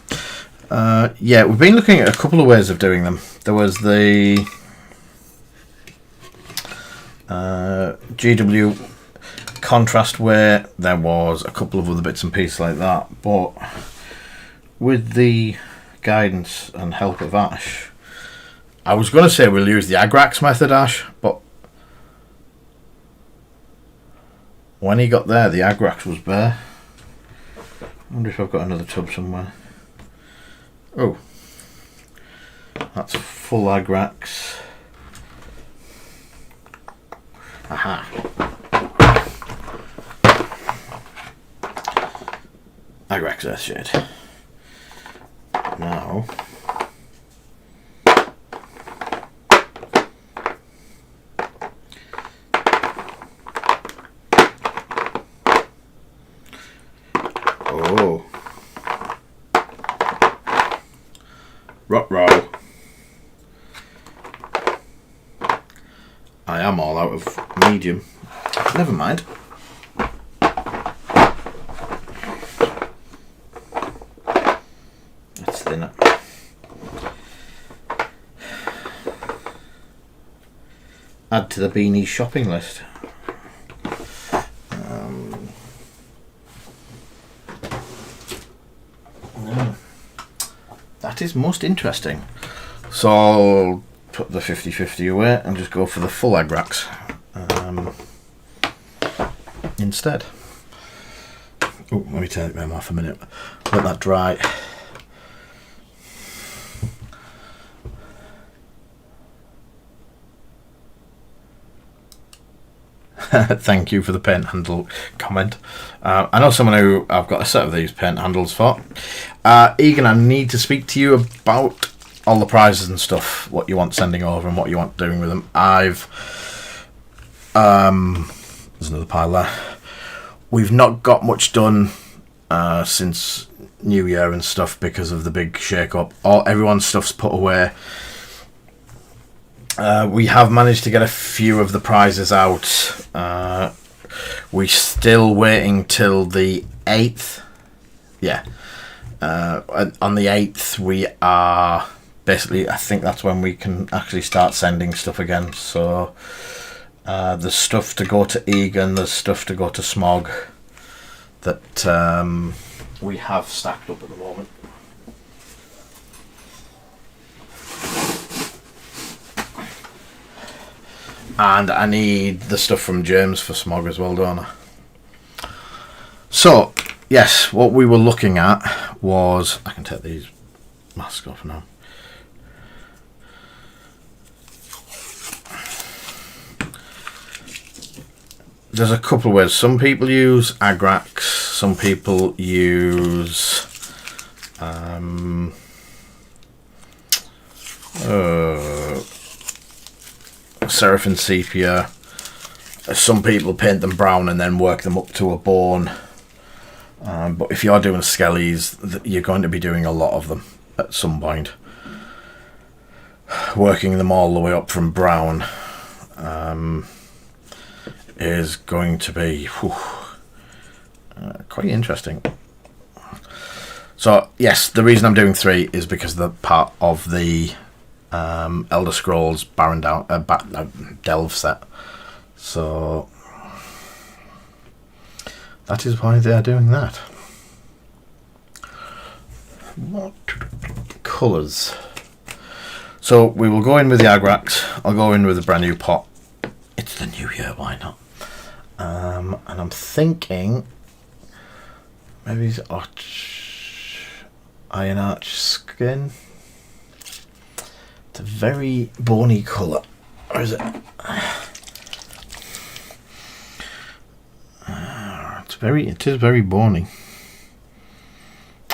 yeah, we've been looking at a couple of ways of doing them. There was the GW contrast way. There was a couple of other bits and pieces like that. But with the guidance and help of Ash, I was going to say we'll use the Agrax method, Ash, but when he got there, the Agrax was bare. I wonder if I've got another tub somewhere. Oh, that's full Agrax. Aha. Agrax Earthshade. Now, oh, ruh-roh. I am all out of medium. Never mind. That's thinner. Add to the beanie shopping list. That is most interesting. So I'll put the 50-50 away and just go for the full Agrax instead. Oh, let me take them off a minute. Let that dry. Thank you for the paint handle comment. I know someone who I've got a set of these paint handles for. Egan, I need to speak to you about all the prizes and stuff, what you want sending over and what you want doing with them. There's another pile there. We've not got much done since New Year and stuff because of the big shake-up. Everyone's stuff's put away. We have managed to get a few of the prizes out. We're still waiting till the 8th Yeah. On the 8th, we are basically, I think that's when we can actually start sending stuff again. So there's stuff to go to Egan, there's stuff to go to Smog that we have stacked up at the moment. And I need the stuff from James for Smog as well, don't I? So, yes, what we were looking at was... I can take these masks off now. There's a couple of ways. Some people use Agrax, some people use... Seraphim Sepia. Some people paint them brown and then work them up to a bone. But if you're doing skellies, you're going to be doing a lot of them at some point. Working them all the way up from brown is going to be quite interesting. So yes, the reason I'm doing 3 is because the part of the Elder Scrolls Baron Delve set. So that is why they are doing that. What colours? So we will go in with the Agrax. I'll go in with a brand new pot. It's the new year, why not? And I'm thinking maybe it's Iron Arch Skin. It's a very bony colour. Or is it? It is very bony.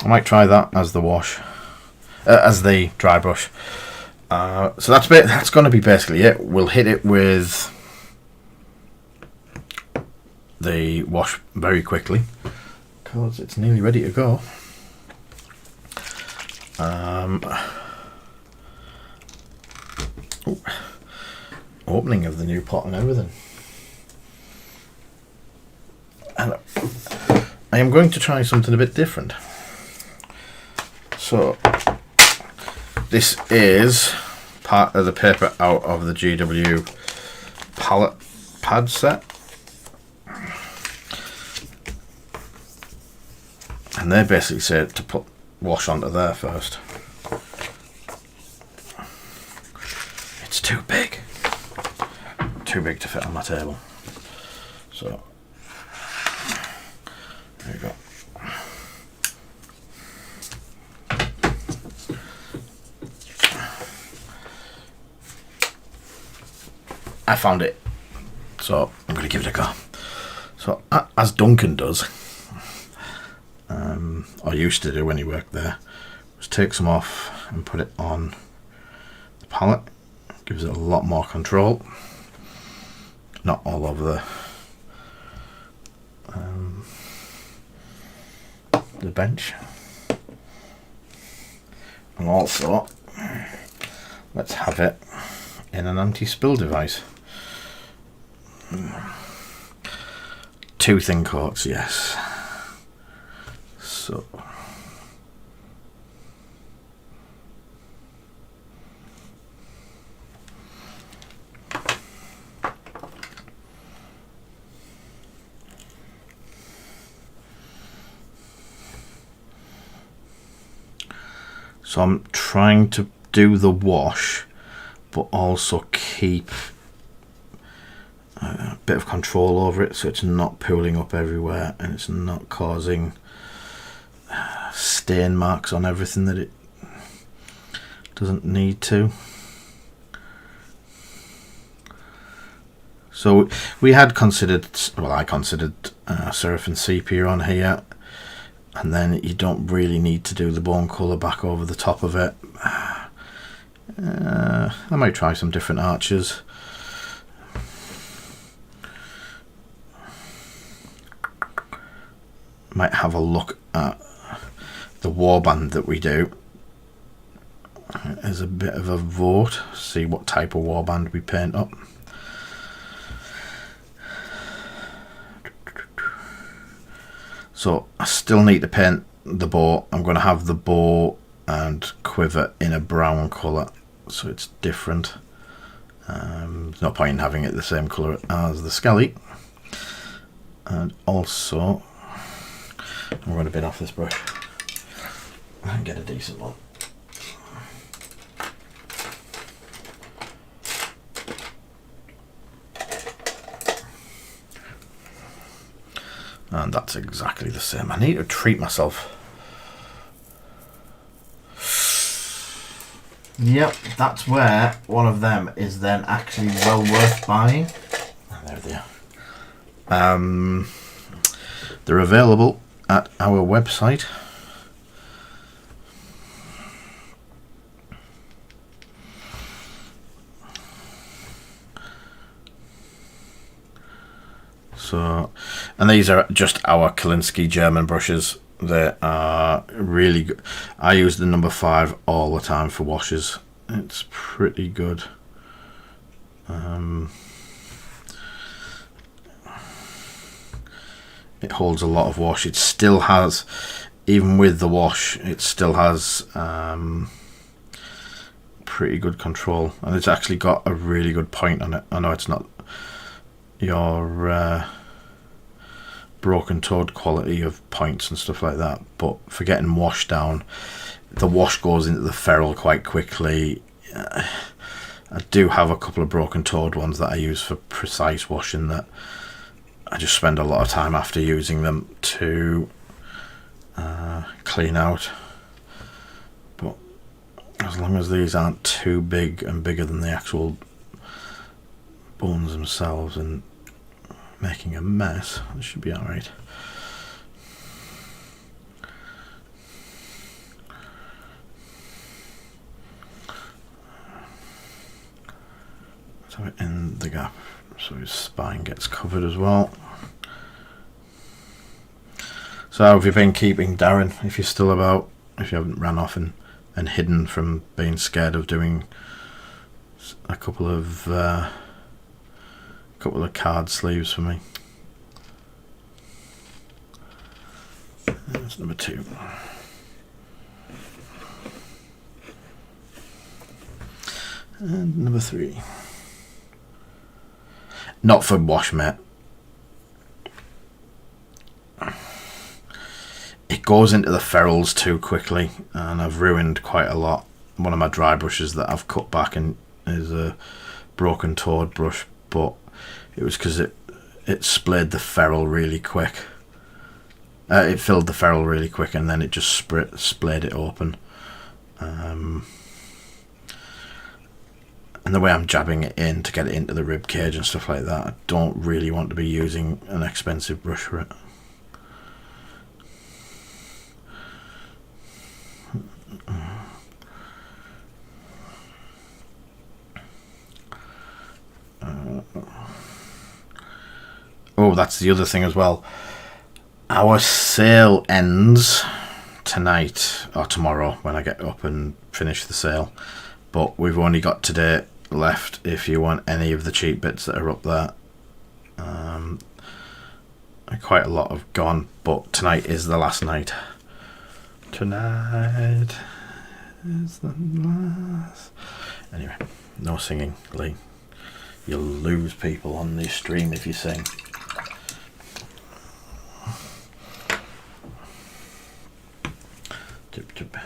I might try that as the wash, as the dry brush. So that's going to be basically it. We'll hit it with the wash very quickly because it's nearly ready to go. Opening of the new pot and everything. And I am going to try something a bit different. So this is part of the paper out of the GW palette pad set. And they basically said to put wash onto there first. It's too big. Too big to fit on my table. So there you go. I found it, so I'm going to give it a go. So as Duncan does, or used to do when he worked there, just take some off and put it on the palette. Gives it a lot more control. Not all over the bench. And also, let's have it in an anti-spill device. 2 thin coats, yes. So I'm trying to do the wash but also keep a bit of control over it so it's not pooling up everywhere and it's not causing stain marks on everything that it doesn't need to. So we had considered, well, I considered Seraphim Sepia on here, and then you don't really need to do the bone colour back over the top of it. I might try some different arches. Might have a look at the warband that we do as a bit of a vote, see what type of warband we paint up. So I still need to paint the bow. I'm going to have the bow and quiver in a brown colour, so it's different. There's no point in having it the same colour as the skelly. And also, I'm going to bin off this brush and get a decent one. And that's exactly the same. I need to treat myself. Yep, that's where one of them is then actually well worth buying. Oh, there they are. They're available at our website. So, and these are just our Kolinsky German brushes. They are really good. I use the number 5 all the time for washes. It's pretty good. It holds a lot of wash. It still has, even with the wash, it still has pretty good control, and it's actually got a really good point on it. I know it's not your broken toad quality of points and stuff like that, but for getting wash down, the wash goes into the ferrule quite quickly. I do have a couple of broken toad ones that I use for precise washing that I just spend a lot of time after using them to clean out. But as long as these aren't too big and bigger than the actual bones themselves and making a mess, it should be alright. So in the gap so his spine gets covered as well. So how have you been keeping, Darren, if you're still about, if you haven't ran off and hidden from being scared of doing a couple of card sleeves for me? That's number 2. And number 3. Not for wash, mate. It goes into the ferrules too quickly, and I've ruined quite a lot. One of my dry brushes that I've cut back and is a broken toad brush, but it was because it splayed the ferrule really quick. It filled the ferrule really quick, and then it just splayed it open. And the way I'm jabbing it in to get it into the rib cage and stuff like that, I don't really want to be using an expensive brush for it. Oh, that's the other thing as well. Our sale ends tonight or tomorrow when I get up and finish the sale, but we've only got today left if you want any of the cheap bits that are up there. Quite a lot have gone, but tonight is the last night. Tonight is the last. Anyway, no singing, Lee. You'll lose people on this stream if you sing. Tip, tip.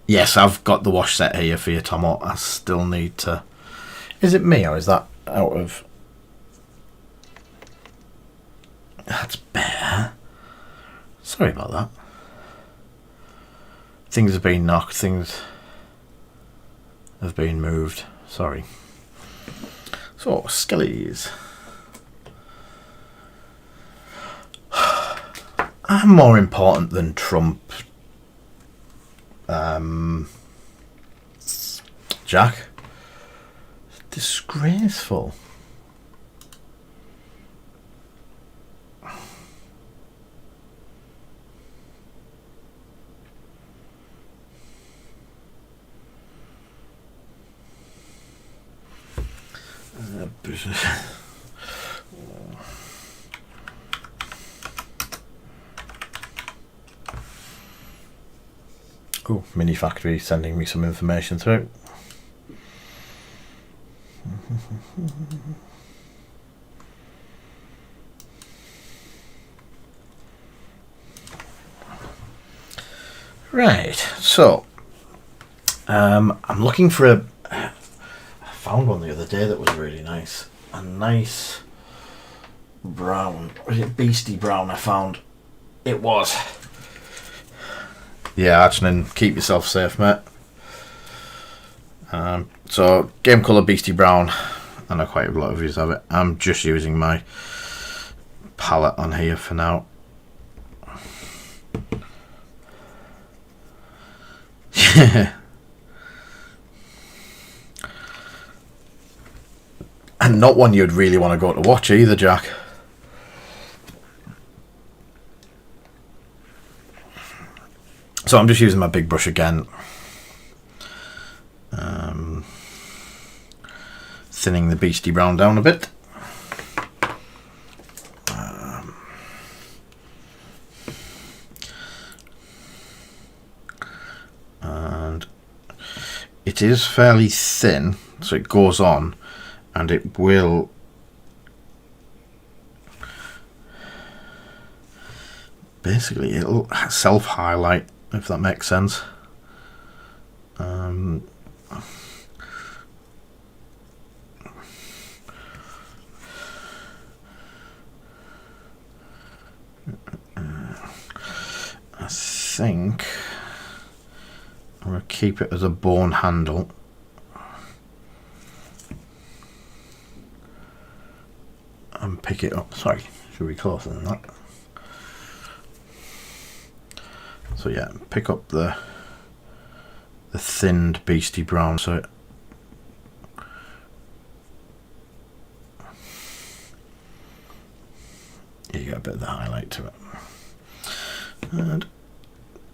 Yes, I've got the wash set here for you, Tomo. I still need to... Is it me or is that out of... That's better. Sorry about that. Things have been knocked, things have been moved. Sorry. So, skellies. I'm more important than Trump. Jack. It's disgraceful. Oh, Mini Factory sending me some information through. Right, so I'm looking for a. I found one the other day that was really nice. A nice brown. Was it Beastie Brown? I found it was. Yeah, Archnan, keep yourself safe, mate. So game colour Beastie Brown. I know quite a lot of you have it. I'm just using my palette on here for now. And not one you'd really want to go to watch either, Jack. So I'm just using my big brush again. Thinning the Beastie Brown down a bit. And it is fairly thin, so it goes on, and it will basically it'll self-highlight, if that makes sense. I think I'm going to keep it as a bone handle. And pick it up. Sorry, should be closer than that. So yeah, pick up the thinned Beastie Brown, so you get a bit of the highlight to it. And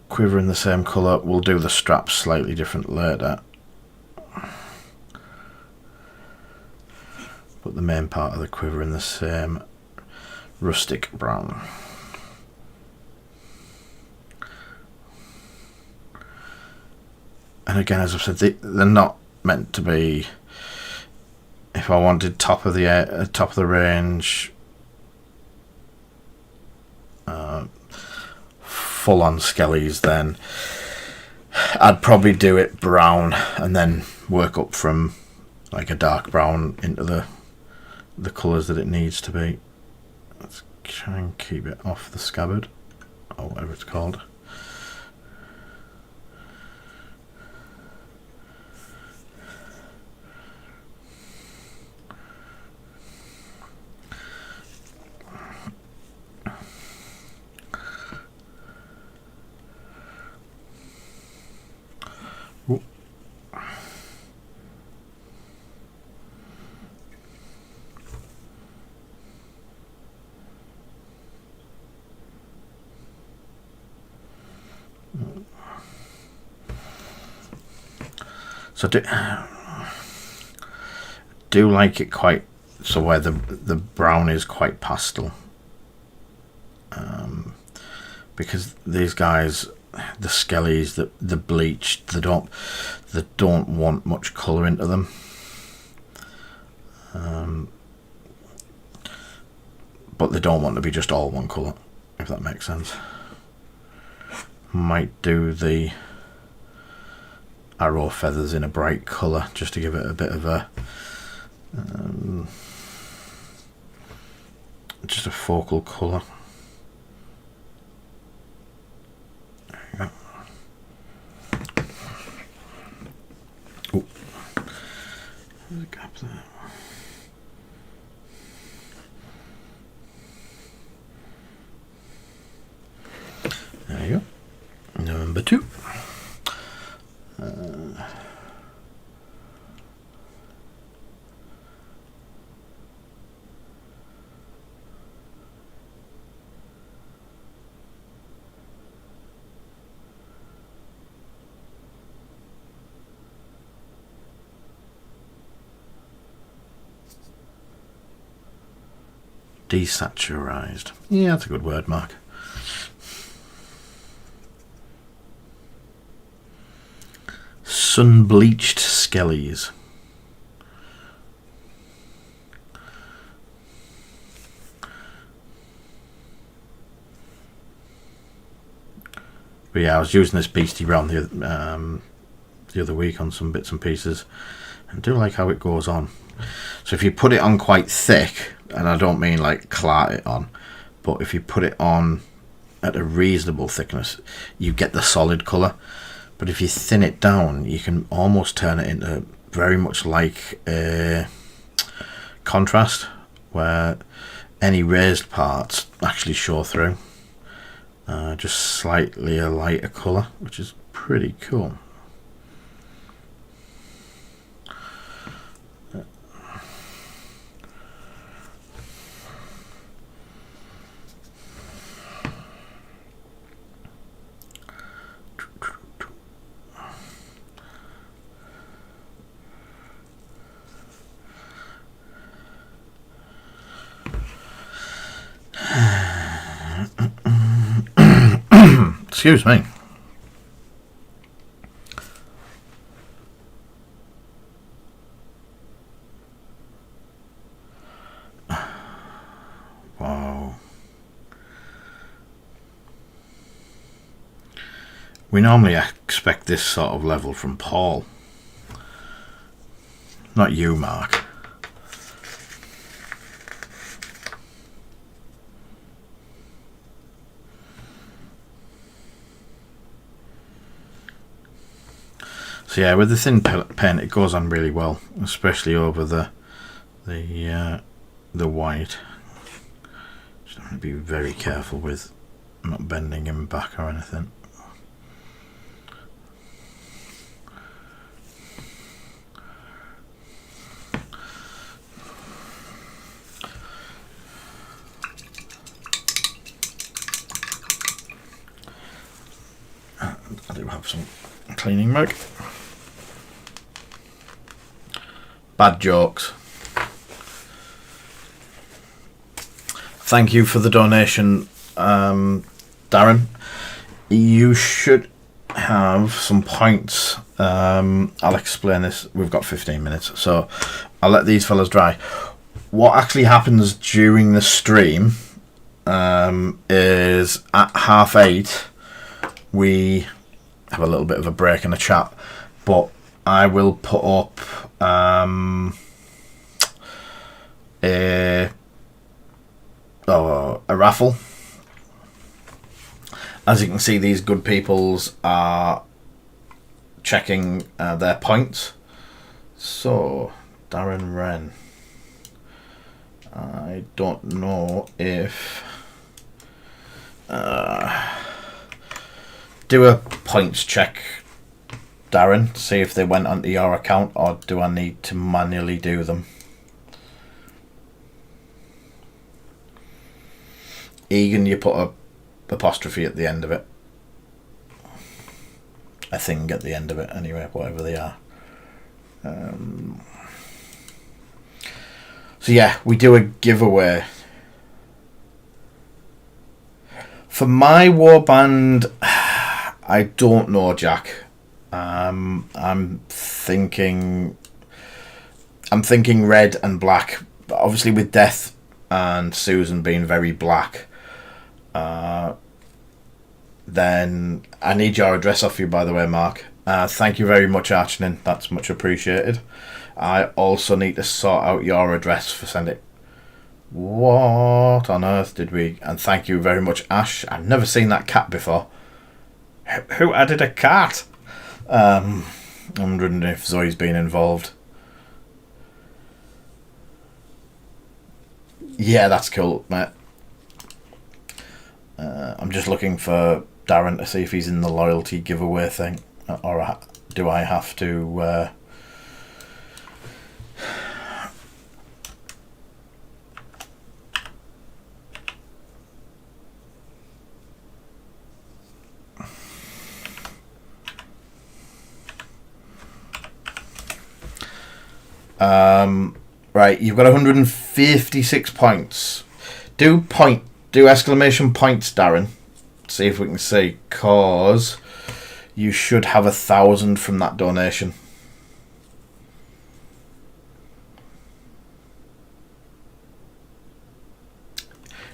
quiver in the same colour. We'll do the straps slightly different later, but the main part of the quiver in the same rustic brown. And again, as I've said, they're not meant to be. If I wanted top of the range, full on skellies, then I'd probably do it brown and then work up from like a dark brown into the colours that it needs to be. Let's try and keep it off the scabbard, or whatever it's called. So do like it quite, so where the brown is quite pastel, because these guys, the skellies, the bleached, they don't want much colour into them. But they don't want to be just all one colour, if that makes sense. Might do the arrow feathers in a bright colour just to give it a bit of a just a focal colour. There you go. Oh, there's a gap there. There you go. Number 2. Desaturized. Yeah, that's a good word, Mark. Sun-bleached skellies. But yeah, I was using this beastie round the other week on some bits and pieces, and I do like how it goes on. So if you put it on quite thick, and I don't mean like clot it on, but if you put it on at a reasonable thickness, you get the solid colour. But if you thin it down, you can almost turn it into very much like a contrast, where any raised parts actually show through. Just slightly a lighter colour, which is pretty cool. Excuse me. Wow. We normally expect this sort of level from Paul. Not you, Mark. So yeah, with the thin pen, it goes on really well, especially over the white. Just have to be very careful with not bending him back or anything. And I do have some cleaning mug. Bad jokes. Thank you for the donation, Darren. You should have some points. I'll explain this. We've got 15 minutes, so I'll let these fellas dry. What actually happens during the stream is at 8:30 we have a little bit of a break and a chat, but I will put up a raffle. As you can see, these good peoples are checking their points. So, Darren Wren. I don't know if... do a points check, Darren, see if they went onto your account, or do I need to manually do them? Egan, you put a apostrophe at the end of it. A thing at the end of it, anyway, whatever they are. So yeah, we do a giveaway. For my warband, I don't know, Jack. I'm thinking red and black. Obviously, with Death and Susan being very black, then I need your address off you, by the way, Mark. Thank you very much, Archnin. That's much appreciated. I also need to sort out your address for send it. What on earth did we... And thank you very much, Ash. I've never seen that cat before. Who added a cat? I'm wondering if Zoe's been involved. Yeah, that's cool, mate. I'm just looking for Darren to see if he's in the loyalty giveaway thing. Or do I have to... Right, you've got 156 points. Do exclamation points, Darren. See if we can see, cause you should have 1,000 from that donation.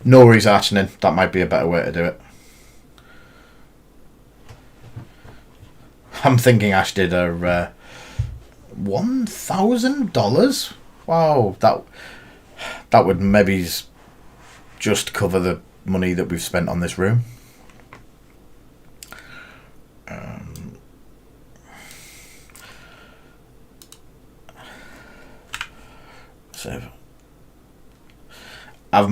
No worries, Archinin. That might be a better way to do it. I'm thinking Ash did a $1,000. Wow, that would maybe just cover the money that we've spent on this room. Save. I've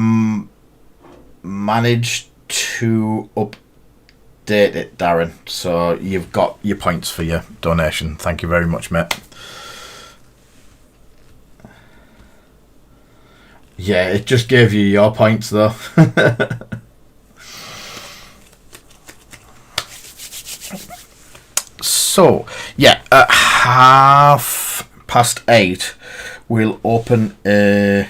managed to update it, Darren, so you've got your points for your donation. Thank you very much, mate. Yeah, it just gave you your points though. So yeah, at 8:30 we'll open a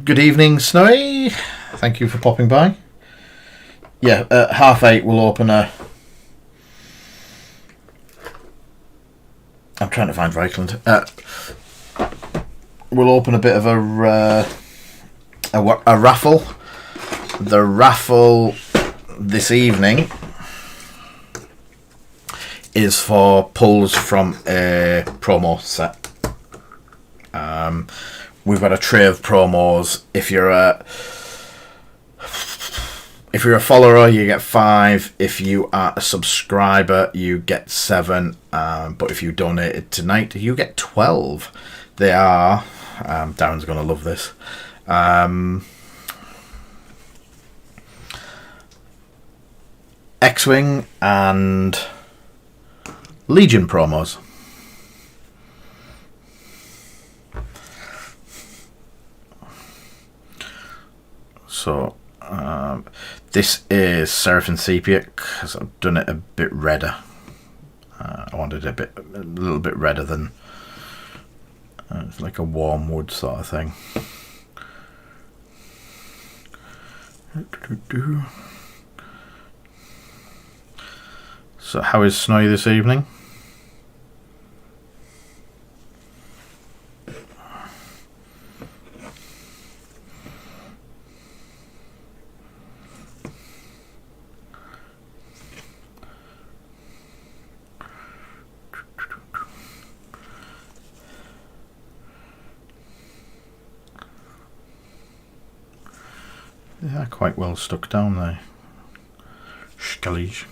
good evening, Snowy. Thank you for popping by. Yeah, at 8:30 we'll open a... I'm trying to find Reichland. We'll open a bit of a raffle. The raffle this evening is for pulls from a promo set. We've got a tray of promos. If you're a follower, you get 5. If you are a subscriber, you get 7. But if you donated tonight, you get 12. They are... Darren's going to love this. X-Wing and Legion promos. So... this is Seraphim Sepia because I've done it a bit redder. I wanted a little bit redder than it's like a warm wood sort of thing. So how is Snowy this evening? Yeah, quite well stuck down there. Scullies.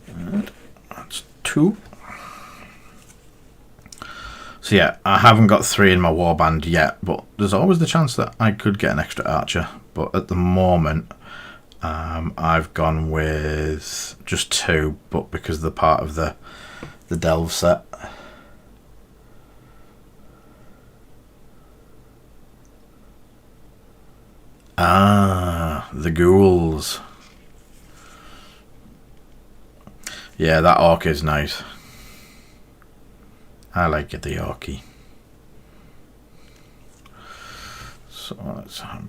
And that's 2. So yeah, I haven't got 3 in my warband yet, but there's always the chance that I could get an extra archer. But at the moment, I've gone with just 2, but because they're part of the delve set. Ah, the ghouls. Yeah, that orc is nice. I like it, the orky. So let's have...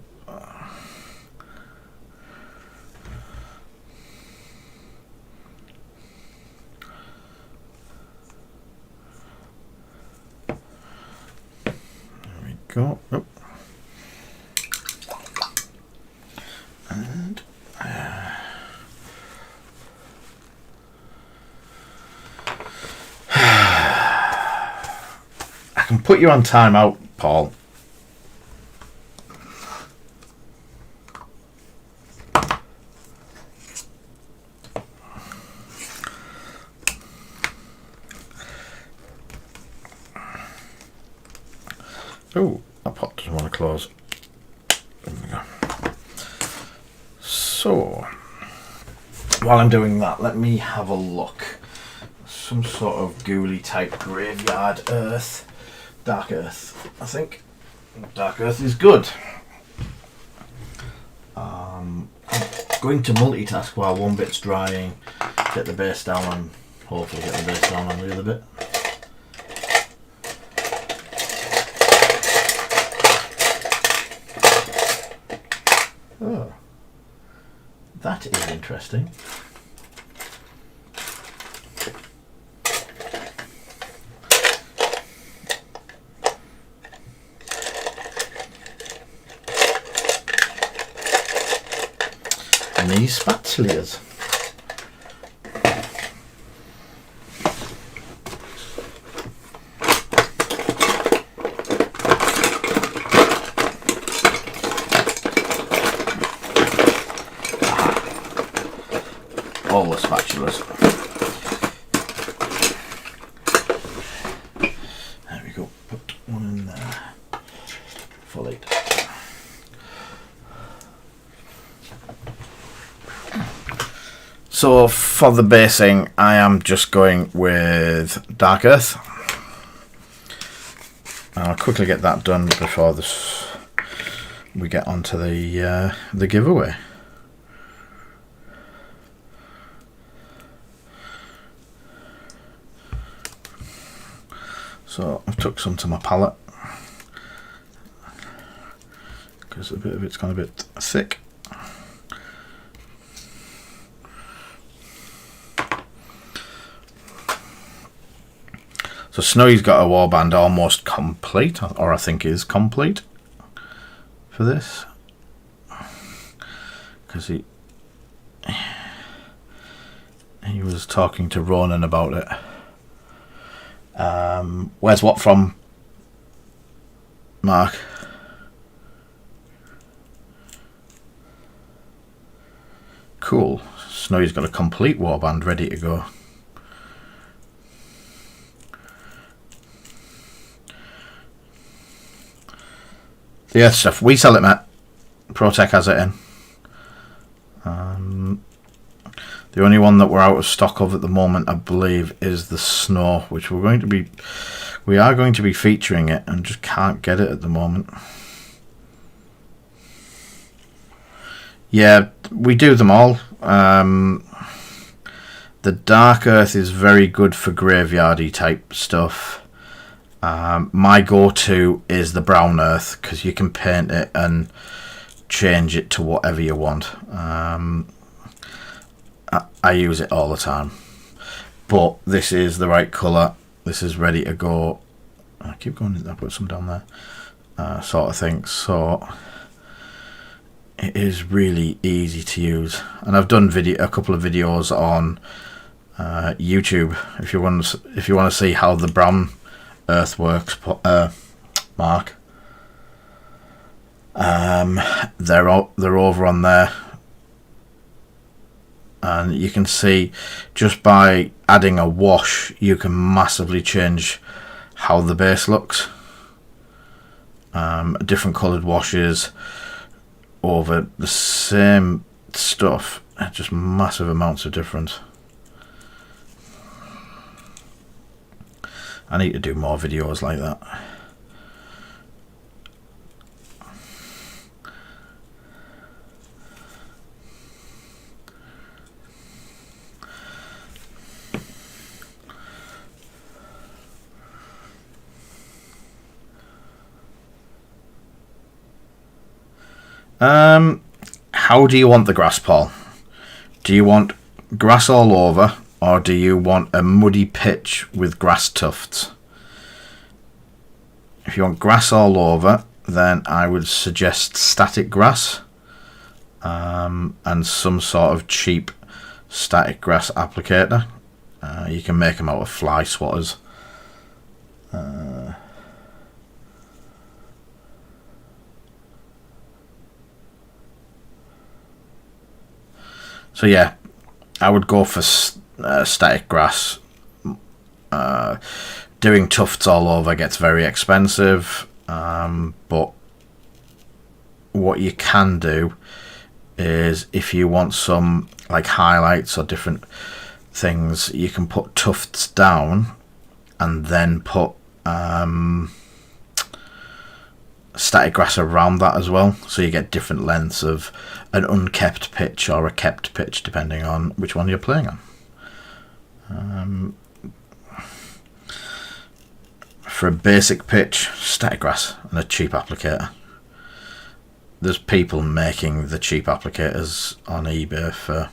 there we go. Oh. And I can put you on timeout, Paul. Oh, that pot doesn't want to close. There we go. So, while I'm doing that, let me have a look. Some sort of ghouly type graveyard earth. Dark earth, I think. Dark earth is good. I'm going to multitask while one bit's drying, get the base down Hopefully get the base down on the other bit. Oh, that is interesting. And these spatulas. All the spatulas. There we go. Put one in there. Full 8. So for the basing, I am just going with Dark Earth. I'll quickly get that done before we get onto the giveaway. So I've took some to my palette because a bit of it's gone a bit thick. So Snowy's got a warband almost complete, or I think is complete for this, because he was talking to Ronan about it. Where's what from, Mark? Cool. Snowy's got a complete warband ready to go. The Earth stuff, we sell it, Matt. ProTech has it in. The only one that we're out of stock of at the moment, I believe, is the Snow, which we are going to be featuring it, and just can't get it at the moment. Yeah, we do them all. The Dark Earth is very good for graveyardy type stuff. My go-to is the Brown Earth, because you can paint it and change it to whatever you want. I use it all the time, but this is the right colour. This is ready to go. I keep going. I put some down there, sort of thing. So it is really easy to use, and I've done a couple of videos on YouTube. If you want to see how the Brown Earth works, Mark, they're over on there. And you can see just by adding a wash, you can massively change how the base looks. Different coloured washes over the same stuff, just massive amounts of difference. I need to do more videos like that. How do you want the grass, Paul? Do you want grass all over, or do you want a muddy pitch with grass tufts? If you want grass all over, then I would suggest static grass, and some sort of cheap static grass applicator. You can make them out of fly swatters. So yeah, I would go for static grass. Doing tufts all over gets very expensive, but what you can do is, if you want some like highlights or different things, you can put tufts down and then put static grass around that as well, so you get different lengths of an unkept pitch or a kept pitch depending on which one you're playing on. For a basic pitch, static grass and a cheap applicator. There's people making the cheap applicators on eBay for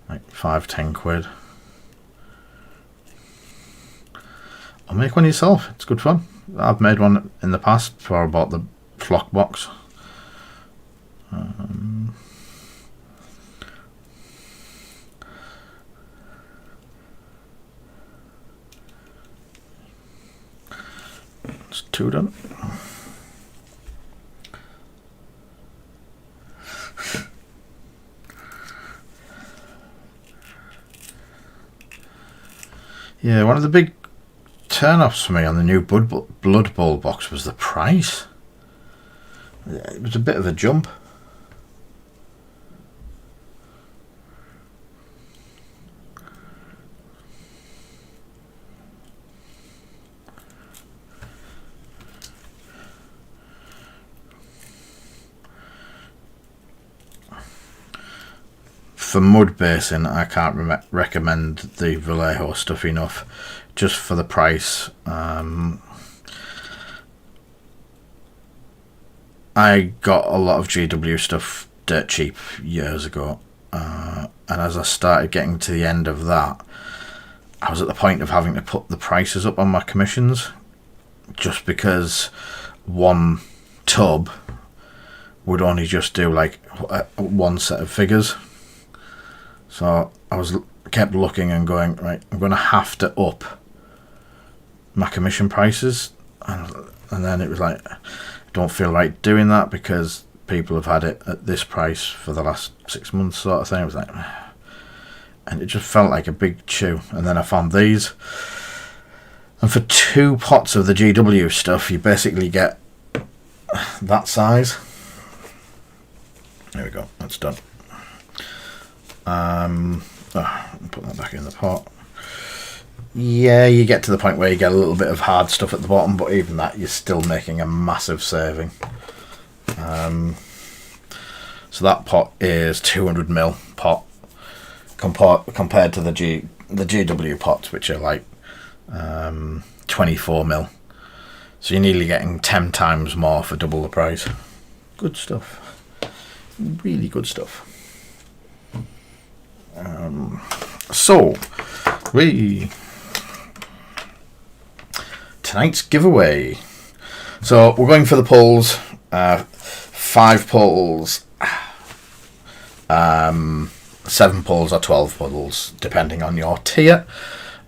like 5-10 quid. Or make one yourself, it's good fun. I've made one in the past before I bought the flock box. It's 2 done. Yeah, one of the big turn-offs for me on the new Blood Bowl box was the price. It was a bit of a jump. For mud basing, I can't recommend the Vallejo stuff enough, just for the price. I got a lot of GW stuff dirt cheap years ago, and as I started getting to the end of that, I was at the point of having to put the prices up on my commissions, just because one tub would only just do like one set of figures. So I kept looking and going, right, I'm going to have to up my commission prices. And then it was like, I don't feel right doing that because people have had it at this price for the last 6 months sort of thing. It was like, and it just felt like a big chew. And then I found these. And for 2 pots of the GW stuff, you basically get that size. There we go, that's done. Put that back in the pot. Yeah, you get to the point where you get a little bit of hard stuff at the bottom, but even that, you're still making a massive saving. So that pot is 200ml pot compared to the GW pots, which are like 24ml. So you're nearly getting 10 times more for double the price. Good stuff. Really good stuff. So tonight's giveaway. So we're going for the pulls. 5 pulls, 7 pulls or 12 pulls, depending on your tier.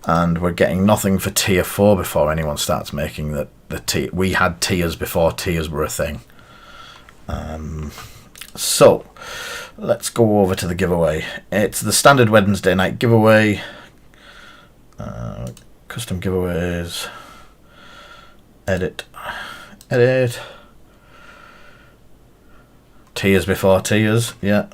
And we're getting nothing for tier 4 before anyone starts making the tier. We had tiers before tiers were a thing. So let's go over to the giveaway. It's the standard Wednesday night giveaway. Custom giveaways. Edit. Tiers before tiers, yeah.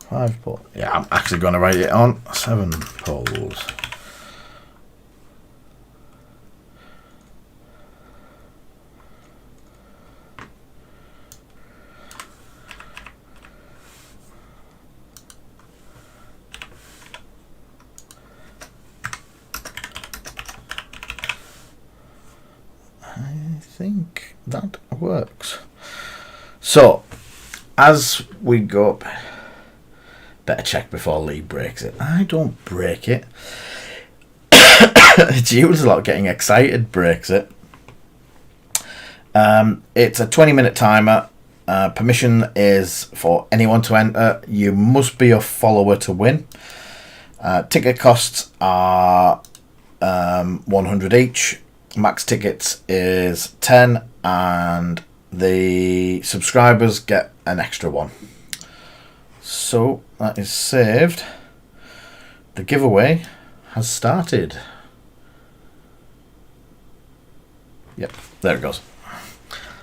Five polls. Yeah, I'm actually going to write it on. 7 polls. I think that works. So, as we go up, better check before Lee breaks it. I don't break it. It's used a lot getting excited, breaks it. It's a 20-minute timer. Permission is for anyone to enter. You must be a follower to win. Ticket costs are 100 each. Max tickets is 10, and the subscribers get an extra 1. So that is saved. The giveaway has started. Yep, there it goes.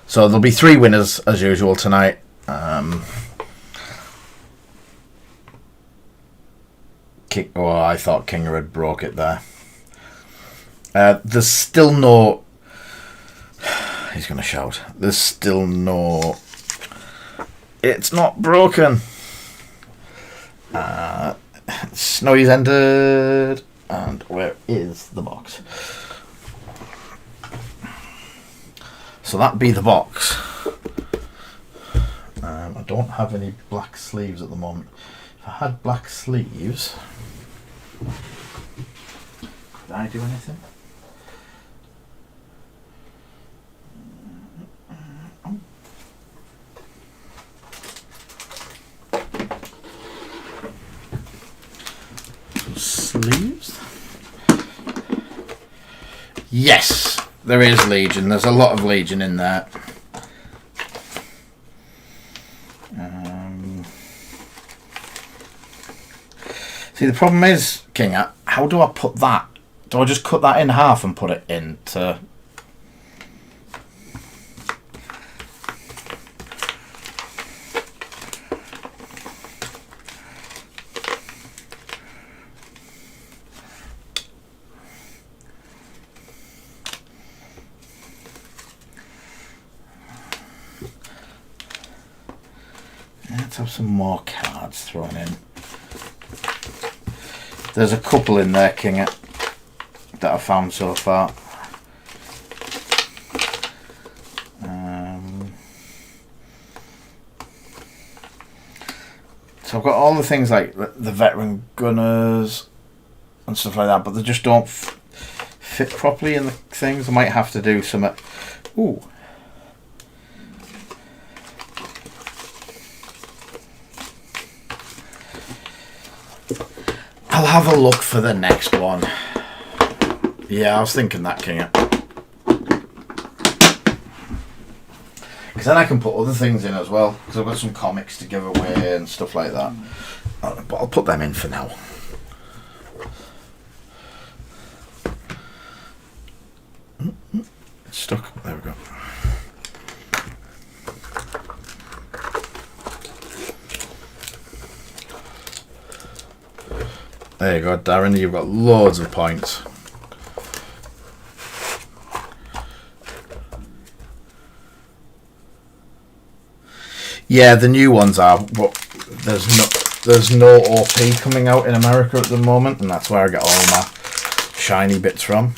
So there'll be 3 winners as usual tonight. I thought Kinger had broke it there. There's still no... He's going to shout. There's still no... It's not broken. Snowy's ended. And where is the box? So that'd be the box. I don't have any black sleeves at the moment. If I had black sleeves, could I do anything? Sleeves? Yes, there is Legion. There's a lot of Legion in there. See, the problem is, King, how do I put that? Do I just cut that in half and put it into... Let's have some more cards thrown in. There's a couple in there, King, that I've found so far. So I've got all the things like the veteran gunners and stuff like that, but they just don't fit properly in the things. I might have to do some... Ooh. I'll have a look for the next one. Yeah, I was thinking that, King. Because then I can put other things in as well. Because I've got some comics to give away and stuff like that. But I'll put them in for now. It's stuck. There we go. There you go, Darren, you've got loads of points. Yeah, the new ones are, but there's no OP coming out in America at the moment, and that's where I get all my shiny bits from.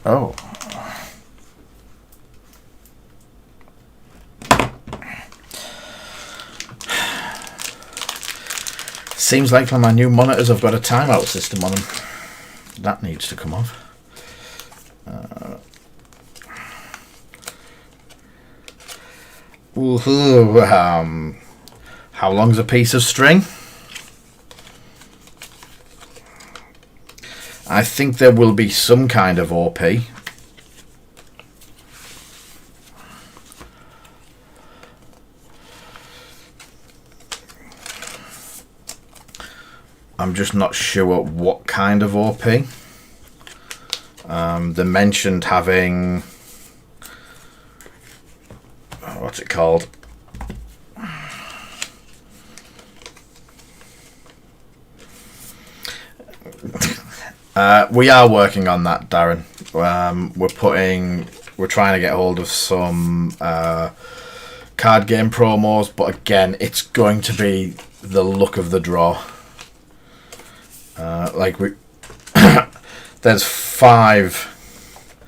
Oh. Seems like on my new monitors I've got a timeout system on them. That needs to come off. How long's a piece of string? I think there will be some kind of OP. I'm just not sure what kind of OP. They mentioned having... what's it called? We are working on that, Darren. We're trying to get hold of some card game promos, but again, it's going to be the luck of the draw. There's 5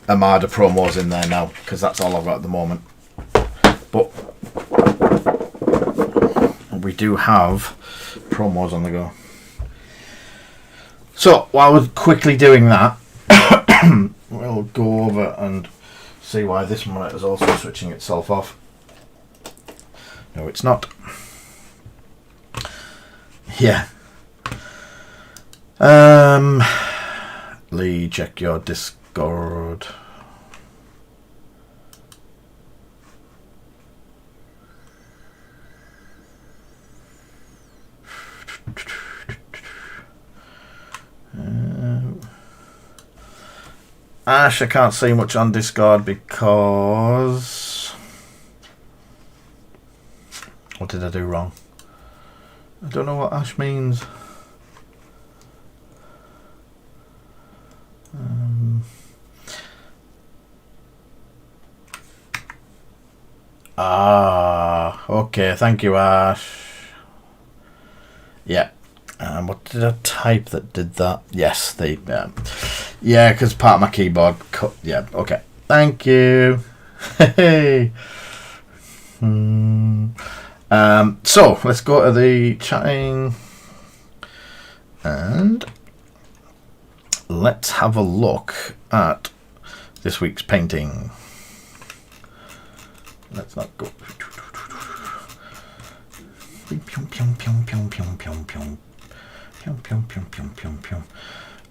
Armada promos in there now because that's all I've got at the moment. But we do have promos on the go. So while we're quickly doing that, we'll go over and see why this monitor is also switching itself off. No, it's not. Yeah. Lee, check your Discord. Ash, I can't see much on Discord because... What did I do wrong? I don't know what Ash means. Okay, thank you, Ash. Yeah. What did I type that did that? Yes, yeah, because part of my keyboard cut. Yeah, okay. Thank you. Hey. So let's go to the chatting and let's have a look at this week's painting. Let's not go.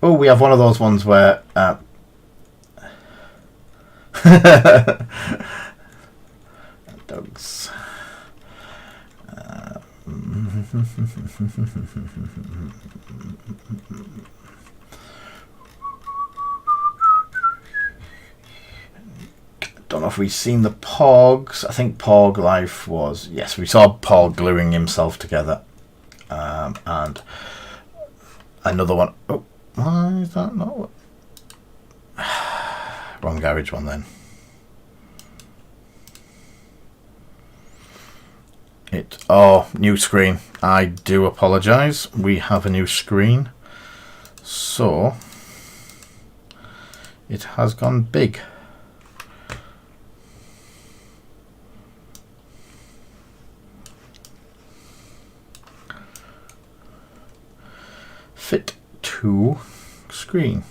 Oh, we have one of those ones where dogs. Don't know if we've seen the Pogs. I think Pog Life was... Yes, we saw Pog gluing himself together. And another one... Oh, why is that not... What? Wrong garage one then. Oh, new screen. I do apologise. We have a new screen. So, it has gone big. Fit to screen.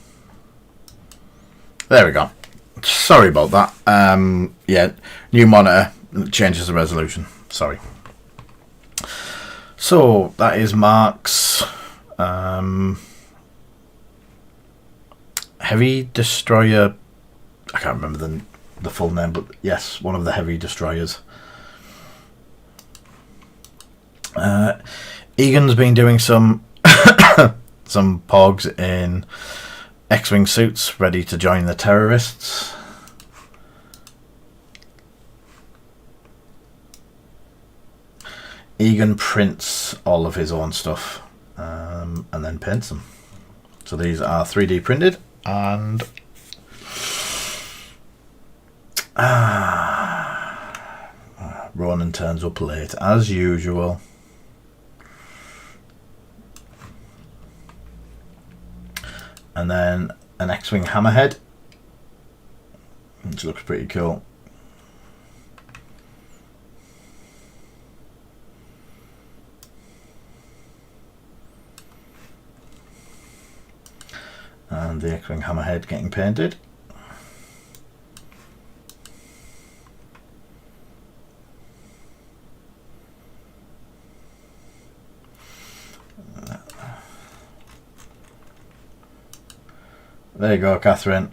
There we go. Sorry about that. Yeah, new monitor changes the resolution. Sorry. So that is Mark's heavy destroyer. I can't remember the full name, but yes, one of the heavy destroyers. Egan's been doing some some pogs in X-wing suits, ready to join the terrorists. Egan prints all of his own stuff and then paints them. So these are 3D printed, and Ronan turns up late as usual. And then an X-wing hammerhead, which looks pretty cool. And the X-wing hammerhead getting painted. There you go, Catherine.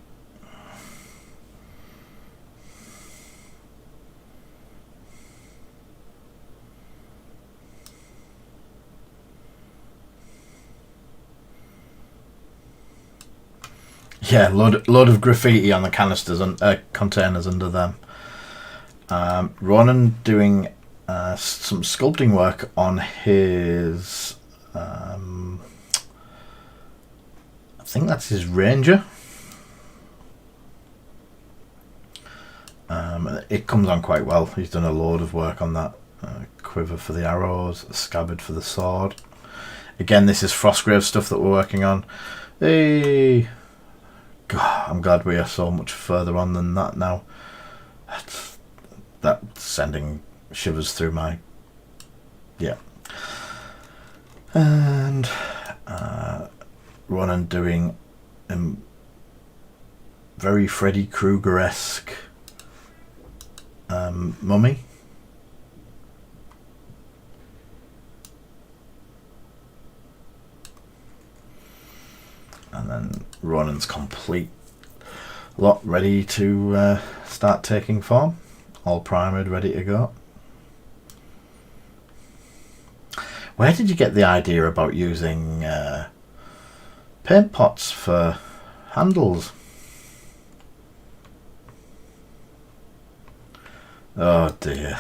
Yeah, load of graffiti on the canisters and containers under them. Ronan doing some sculpting work on his. I think that's his Ranger. It comes on quite well. He's done a load of work on that. Quiver for the arrows, scabbard for the sword. Again, this is Frostgrave stuff that we're working on. Hey. God, I'm glad we are so much further on than that now. That's sending shivers through my... Yeah. And Ronan doing very Freddy Krueger-esque mummy. And then Ronan's complete lot ready to start taking form. All primed, ready to go. Where did you get the idea about using paint pots for handles? Oh dear.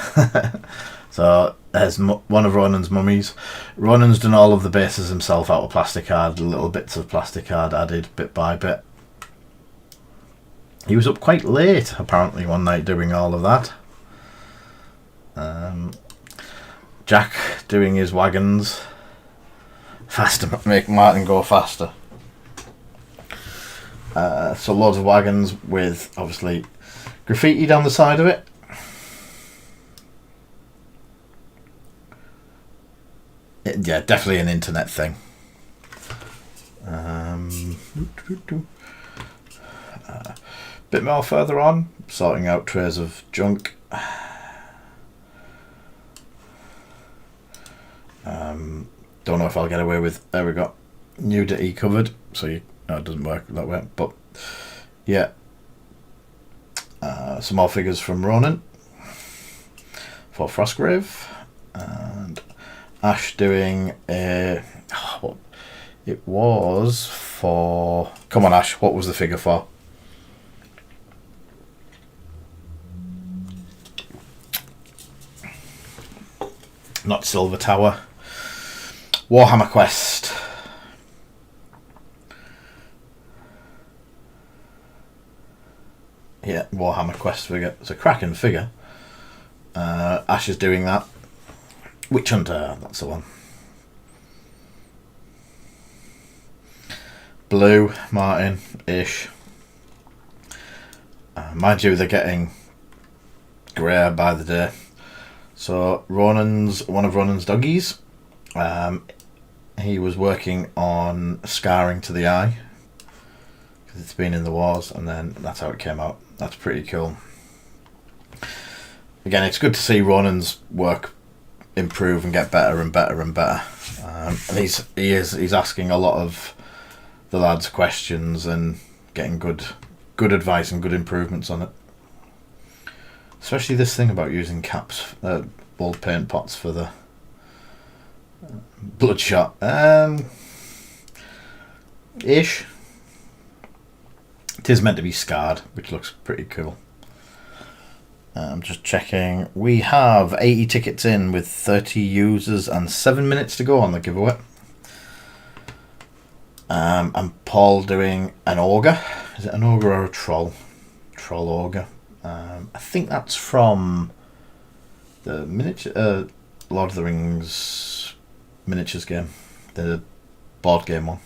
So there's one of Ronan's mummies. Ronan's done all of the bases himself out of plastic card, little bits of plastic card added bit by bit. He was up quite late apparently one night doing all of that. Jack doing his wagons. Faster, make Martin go faster. So loads of wagons with obviously graffiti down the side of it. Yeah, definitely an internet thing. Bit more further on, sorting out trays of junk. Don't know if I'll get away with. There we go, nudity covered. So it doesn't work that way. But yeah, some more figures from Ronan for Frostgrave, and Ash doing a. It was for. Come on, Ash. What was the figure for? Not Silver Tower. Warhammer Quest. Yeah, Warhammer Quest figure. It's a cracking figure. Ash is doing that. Witch Hunter, that's the one. Blue, Martin-ish. Mind you, they're getting greyer by the day. So one of Ronan's doggies. He was working on scarring to the eye because it's been in the wars, and then that's how it came out. That's pretty cool. Again, it's good to see Ronan's work improve and get better and better and better. And he's asking a lot of the lads questions and getting good advice and good improvements on it. Especially this thing about using caps, old paint pots for the bloodshot. Ish. It is meant to be scarred, which looks pretty cool. I'm just checking. We have 80 tickets in with 30 users and 7 minutes to go on the giveaway. And Paul doing an ogre. Is it an ogre or a troll? Troll ogre. I think that's from the miniature Lord of the Rings miniatures game, the board game one.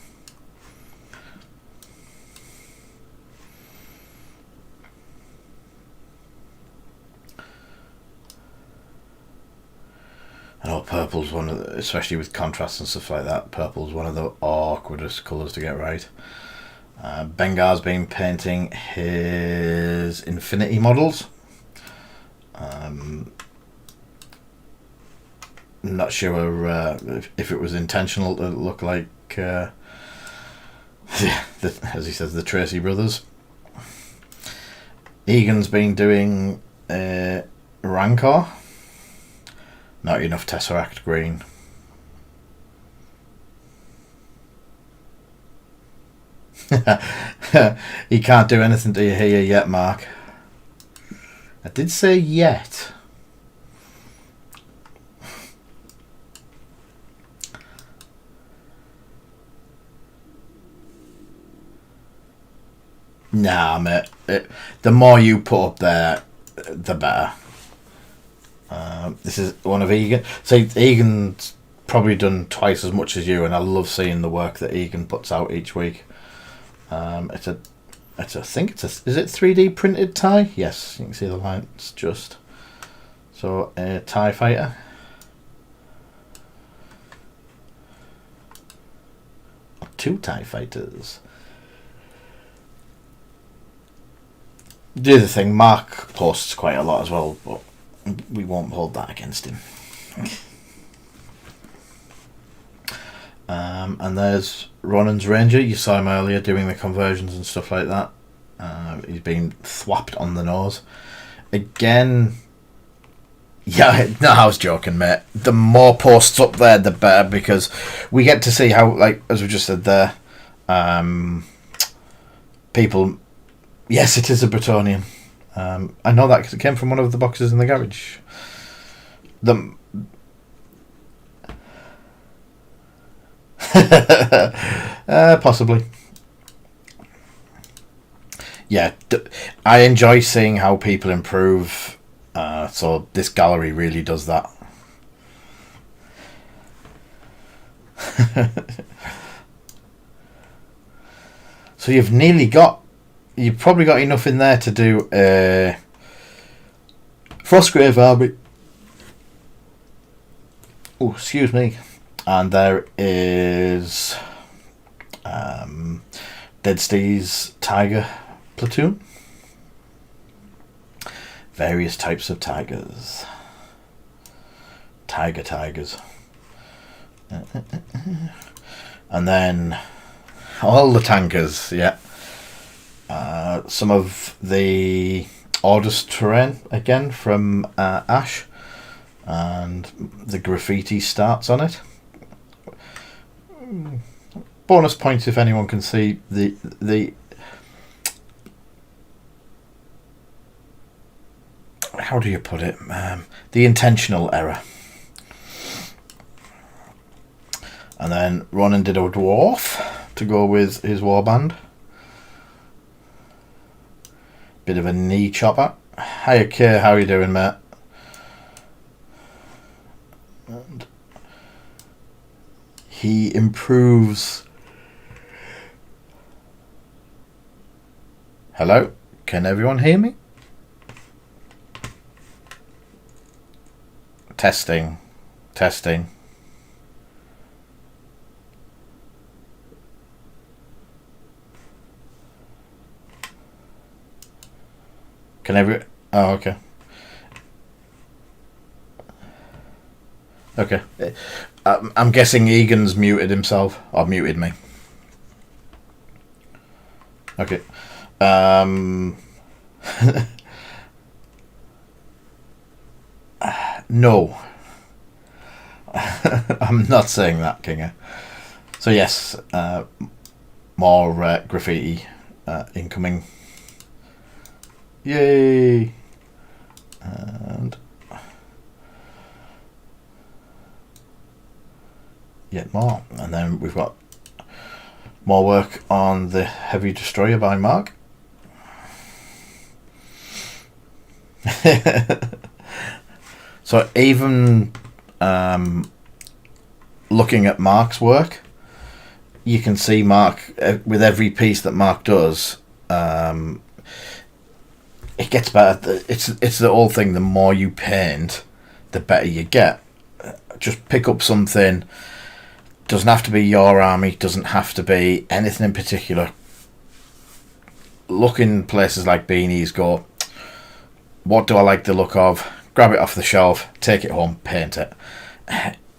I know purple's one of the, especially with contrast and stuff like that, purple's one of the awkwardest colours to get right. Bengar's been painting his Infinity models. Not sure if it was intentional to look like, as he says, the Tracy brothers. Egan's been doing Rancor. Not enough Tesseract green. He can't do anything to you here yet, Mark. I did say yet. Nah, mate. The more you put up there, the better. This is one of Egan. So Egan's probably done twice as much as you, and I love seeing the work that Egan puts out each week. Is it 3D printed tie? Yes, you can see the lines just. So a TIE fighter. Two TIE fighters. The other thing, Mark posts quite a lot as well, but we won't hold that against him. And there's Ronan's Ranger. You saw him earlier doing the conversions and stuff like that. He's been thwapped on the nose. Again, yeah, no, I was joking, mate. The more posts up there, the better, because we get to see how, like, as we just said there, people... Yes, it is a Bretonian. I know that because it came from one of the boxes in the garage. Possibly. Yeah, I enjoy seeing how people improve. So this gallery really does that. So you've probably got enough in there to do a Frostgrave army. Oh, excuse me. And there is Dead Steez Tiger platoon. Various types of tigers. Tigers. And then all the tankers, yeah. Some of the Orders terrain again from Ash, and the graffiti starts on it. Bonus points if anyone can see the how do you put it? The intentional error. And then Ronan did a dwarf to go with his warband. Bit of a knee chopper. Hiya, Kay, how you doing, mate? And he improves. Hello? Can everyone hear me? Testing. Can every... Oh, okay. Okay. I'm guessing Egan's muted himself. Or muted me. Okay. No. I'm not saying that, Kinger. So yes, more graffiti incoming. Yay! And yet more. And then we've got more work on the Heavy Destroyer by Mark. So even looking at Mark's work, you can see Mark with every piece that Mark does. It gets better. It's the whole thing. The more you paint, the better you get. Just pick up something. Doesn't have to be your army. Doesn't have to be anything in particular. Look in places like Beanies. Go, what do I like the look of? Grab it off the shelf. Take it home. Paint it.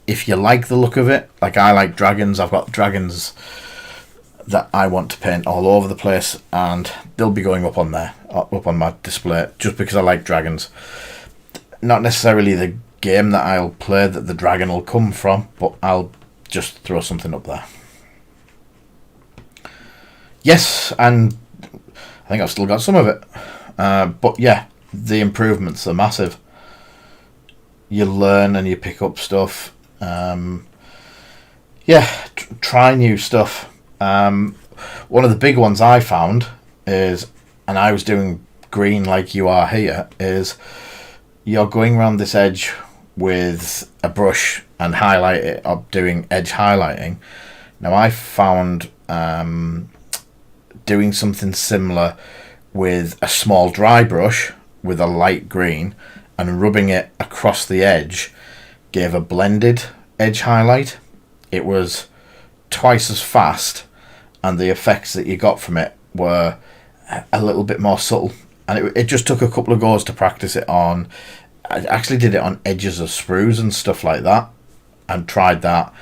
If you like the look of it, like I like dragons. I've got dragons that I want to paint all over the place, and they'll be going up on there, up on my display, just because I like dragons. Not necessarily the game that I'll play that the dragon will come from, but I'll just throw something up there. Yes, and I think I've still got some of it. But yeah, the improvements are massive. You learn and you pick up stuff. Try new stuff. One of the big ones I found is, and I was doing green like you are here, is you're going around this edge with a brush and highlight it, or doing edge highlighting. Now I found doing something similar with a small dry brush with a light green and rubbing it across the edge gave a blended edge highlight. It was twice as fast, and the effects that you got from it were a little bit more subtle. And it just took a couple of goes to practice it on. I actually did it on edges of sprues and stuff like that, and tried that,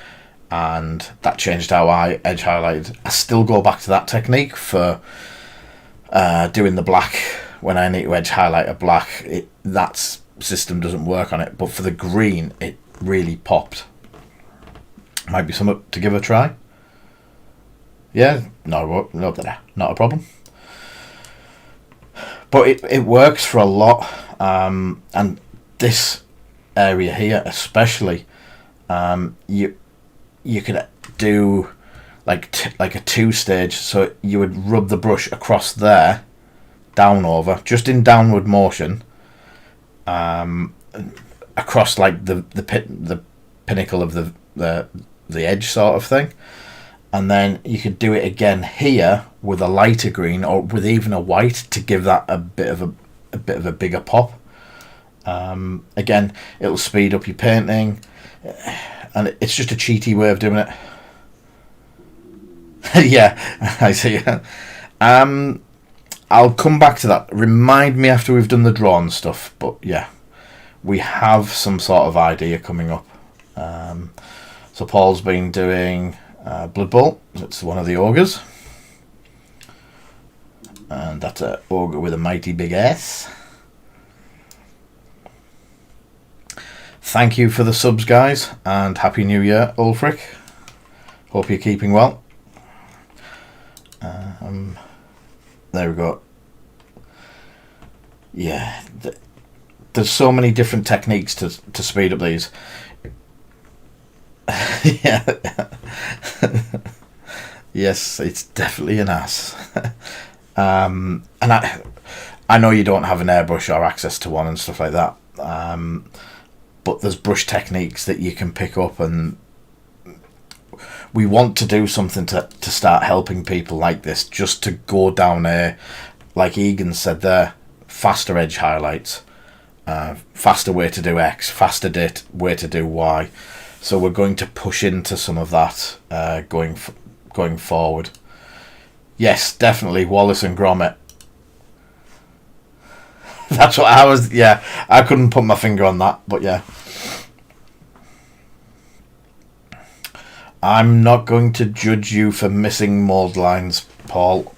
and that changed how I edge highlighted. I still go back to that technique for doing the black when I need to edge highlight a black. That system doesn't work on it, but for the green it really popped. Might be something to give a try. Yeah, not a problem. But it works for a lot, and this area here especially, you could do like a 2-stage. So you would rub the brush across there, down over, just in downward motion, across like the pinnacle of the the edge sort of thing. And then you could do it again here with a lighter green or with even a white to give that a bit of a bigger pop. Again, it'll speed up your painting, and it's just a cheaty way of doing it. Yeah, I see. I'll come back to that. Remind me after we've done the drawn stuff. But yeah, we have some sort of idea coming up. So Paul's been doing Blood Bowl. It's one of the ogres, and that's an ogre with a mighty big S. Thank you for the subs, guys, and Happy New Year, Ulfric. Hope you're keeping well. There we go. Yeah, there's so many different techniques to speed up these. Yeah. Yes, it's definitely an ass. And I know you don't have an airbrush or access to one and stuff like that. But there's brush techniques that you can pick up, and we want to do something to start helping people like this, just to go down like Egan said there, faster edge highlights, faster way to do X, faster way to do Y. So we're going to push into some of that going forward. Yes, definitely Wallace and Gromit. That's what I was. Yeah, I couldn't put my finger on that, but yeah. I'm not going to judge you for missing mold lines, Paul.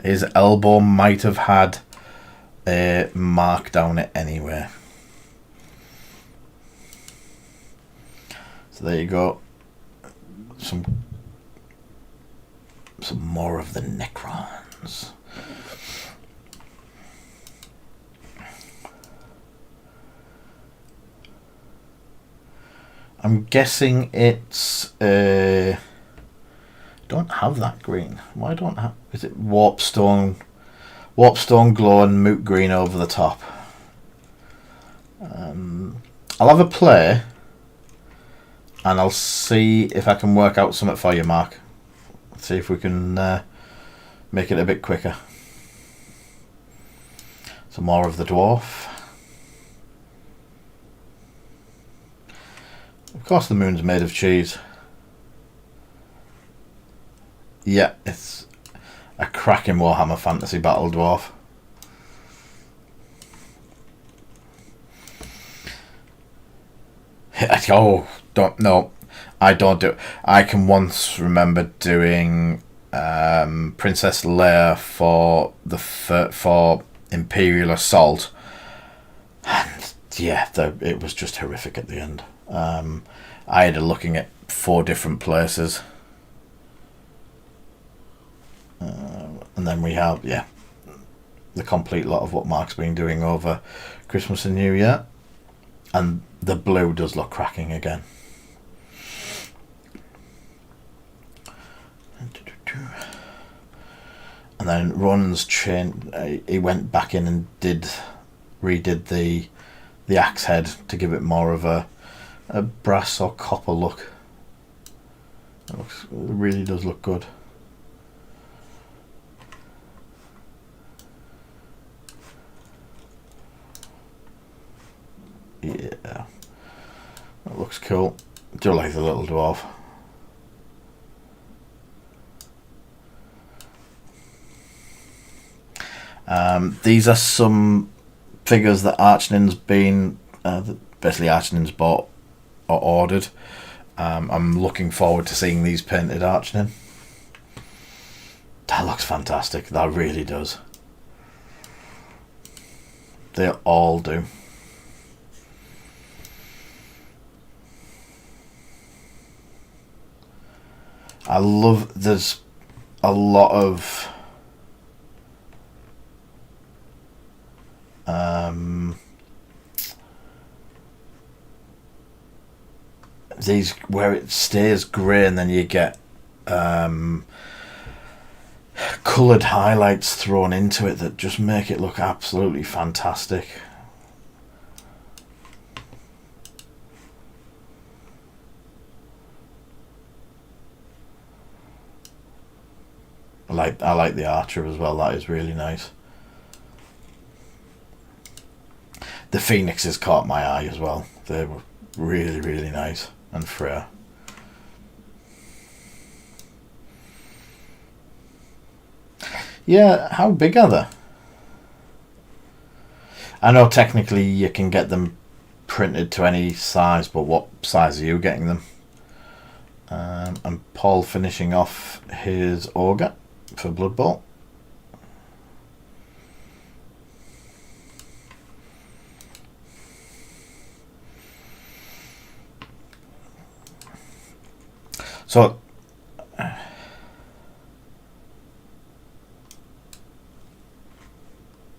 His elbow might have had a mark down it anyway. So there you go. Some more of the Necrons. I'm guessing it's don't have that green. Why don't I have? Is it Warpstone Glow and Moot Green over the top? I'll have a play, and I'll see if I can work out something for you, Mark. See if we can make it a bit quicker. Some more of the dwarf. Of course the moon's made of cheese. Yeah, it's a cracking Warhammer Fantasy Battle dwarf. Oh, I don't do it. I can once remember doing Princess Leia for Imperial Assault, and yeah, it was just horrific at the end. I had her looking at 4 different places, and then we have the complete lot of what Mark's been doing over Christmas and New Year, and the blue does look cracking again. And then Ronan's chain, he went back in and redid the axe head to give it more of a brass or copper look. It really does look good. Yeah, that looks cool. Do like the little dwarf. These are some figures that Archnin's been basically Archnin's bought or ordered. I'm looking forward to seeing these painted Archnin. That looks fantastic. That really does. They all do. I love, there's a lot of these where it stays grey and then you get coloured highlights thrown into it that just make it look absolutely fantastic. like the Archer as well. That is really nice. The Phoenixes caught my eye as well. They were really, really nice and fair. Yeah, how big are they? I know technically you can get them printed to any size, but what size are you getting them? And Paul finishing off his Ogre for Blood Bowl. So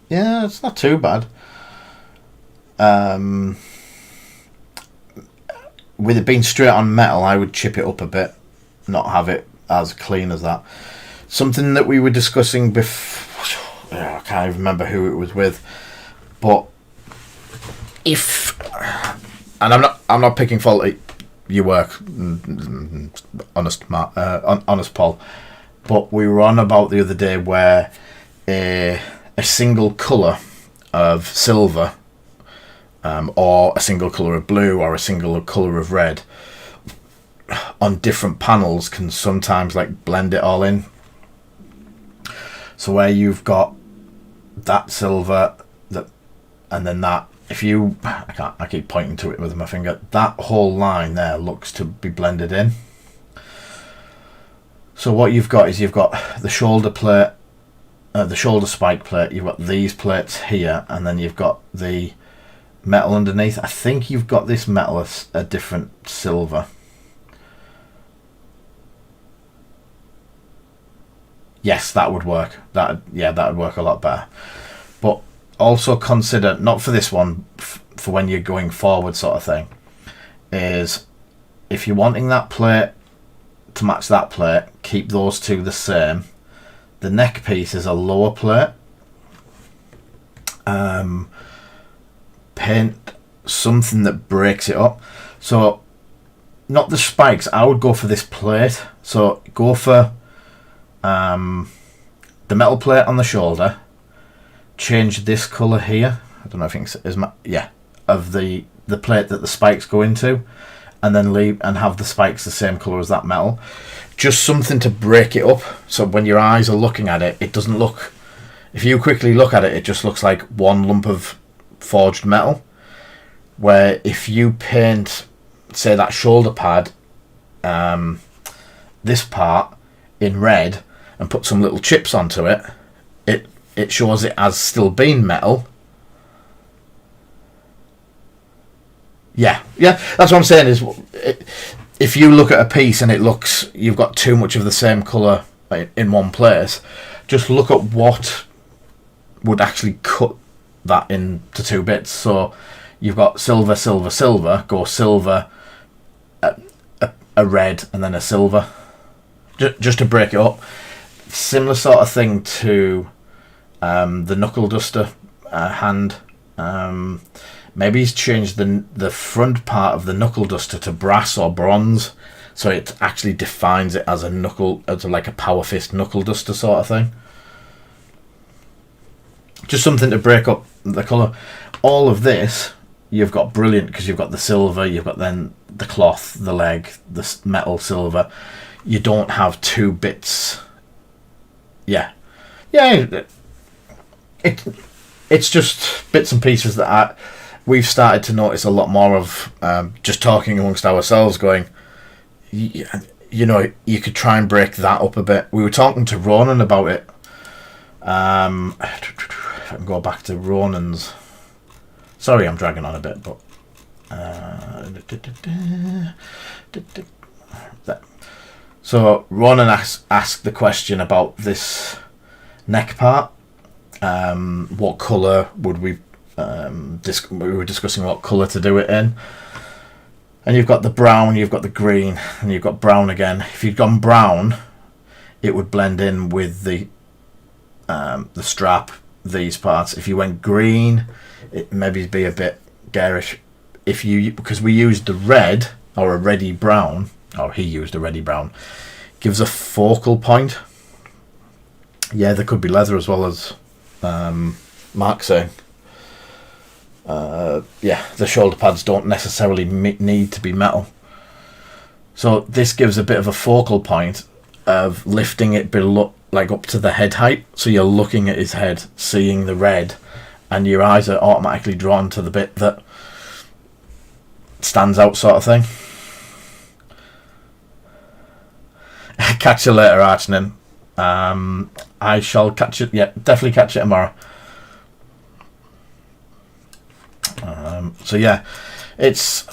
yeah, it's not too bad. With it being straight on metal, I would chip it up a bit, not have it as clean as that. Something that we were discussing before, I can't even remember who it was with, but if, and I'm not picking fault at your work, honest Paul, but we were on about the other day where a single colour of silver, or a single colour of blue, or a single colour of red on different panels can sometimes like blend it all in. So where you've got that silver, and then that, if you, I keep pointing to it with my finger, that whole line there looks to be blended in. So what you've got is you've got the shoulder plate, the shoulder spike plate, you've got these plates here, and then you've got the metal underneath. I think you've got this metal as a different silver. Yes, that would work. That would work a lot better. But also consider, not for this one, for when you're going forward sort of thing, is if you're wanting that plate to match that plate, keep those two the same. The neck piece is a lower plate. Paint something that breaks it up. So not the spikes, I would go for this plate. So go for the metal plate on the shoulder, change this colour here, I don't know if it's of the plate that the spikes go into, and then leave and have the spikes the same colour as that metal. Just something to break it up, so when your eyes are looking at it, it doesn't look, if you quickly look at it, it just looks like one lump of forged metal. Where if you paint, say, that shoulder pad, this part in red, and put some little chips onto it, it shows it as still being metal. Yeah, that's what I'm saying is, if you look at a piece and it looks, you've got too much of the same colour in one place, just look at what would actually cut that into two bits. So you've got silver, silver, silver, go silver, a red, and then a silver, just to break it up. Similar sort of thing to the knuckle duster hand. Maybe he's changed the front part of the knuckle duster to brass or bronze, so it actually defines it as like a power fist knuckle duster sort of thing. Just something to break up the colour. All of this you've got brilliant, because you've got the silver, you've got then the cloth, the leg, the metal, silver. You don't have two bits. It's just bits and pieces that we've started to notice a lot more of, just talking amongst ourselves, going, you could try and break that up a bit. We were talking to Ronan about it. If I can go back to Ronan's. Sorry, I'm dragging on a bit, but so Ronan asked the question about this neck part. What colour would we? We were discussing what colour to do it in, and you've got the brown, you've got the green, and you've got brown again. If you'd gone brown, it would blend in with the strap, these parts. If you went green, it maybe be a bit garish. Because we used the red, or a reddy brown, or he used a reddy brown, gives a focal point. Yeah, there could be leather as well as Mark saying. Yeah, the shoulder pads don't necessarily need to be metal. So this gives a bit of a focal point of lifting it below, like up to the head height. So you're looking at his head, seeing the red, and your eyes are automatically drawn to the bit that stands out, sort of thing. Catch you later, Archnin. I shall catch it. Yeah, definitely catch it tomorrow. So yeah, it's,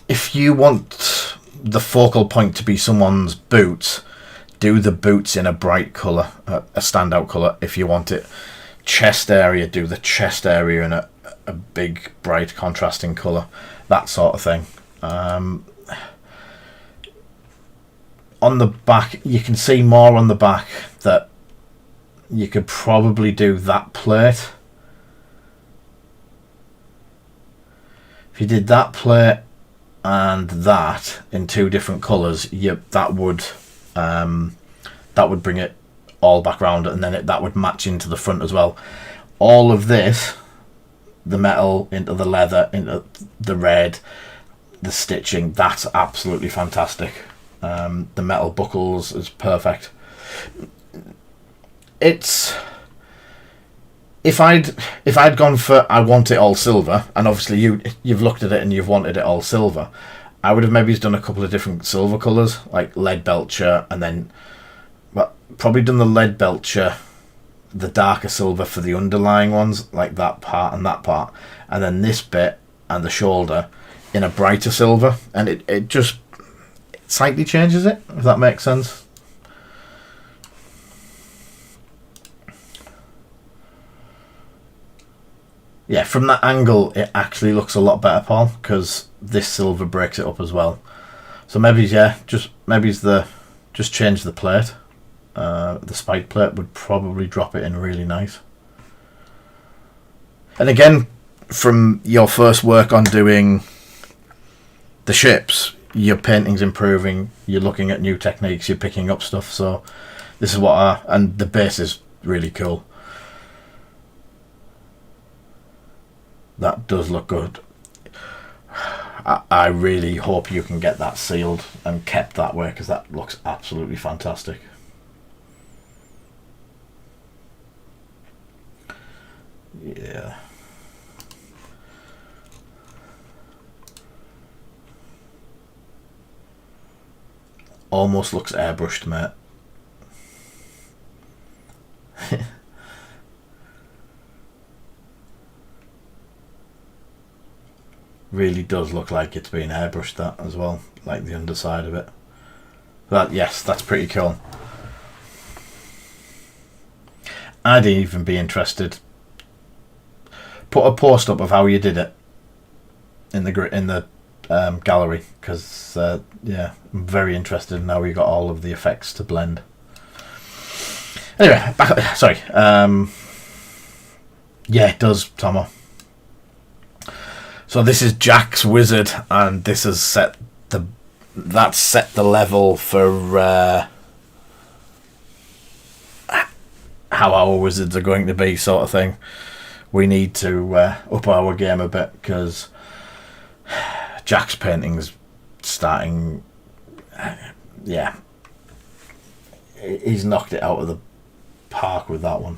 if you want the focal point to be someone's boots, do the boots in a bright colour, a standout colour. If you want it chest area, do the chest area in a big bright contrasting colour, that sort of thing. On the back, you can see more on the back that you could probably do that plate. If you did that plate and that in two different colours, that would bring it all back round, and then that would match into the front as well. All of this, the metal into the leather, into the red, the stitching, that's absolutely fantastic. The metal buckles is perfect. It's, if I'd gone for I want it all silver, and obviously you've looked at it and you've wanted it all silver, I would have maybe done a couple of different silver colours, like lead belcher, and then probably done the lead belcher, the darker silver for the underlying ones, like that part and that part, and then this bit and the shoulder in a brighter silver, and it just slightly changes it, if that makes sense. Yeah, from that angle it actually looks a lot better, Paul, because this silver breaks it up as well. So maybe, yeah, just change the plate. The spike plate would probably drop it in really nice. And again, from your first work on doing the ships, your painting's improving, you're looking at new techniques, you're picking up stuff. So this is and the base is really cool. That does look good. I really hope you can get that sealed and kept that way, because that looks absolutely fantastic. Yeah. Almost looks airbrushed, mate. Really does look like it's been airbrushed, that as well, like the underside of it. Yes, that's pretty cool. I'd even be interested. Put a post up of how you did it in the gallery, because yeah, I'm very interested in how you got all of the effects to blend. Anyway, back up. Sorry. Yeah, it does, Tomo. So this is Jack's wizard, and this has set the level for how our wizards are going to be, sort of thing. We need to up our game a bit, because Jack's painting's starting. Yeah, he's knocked it out of the park with that one.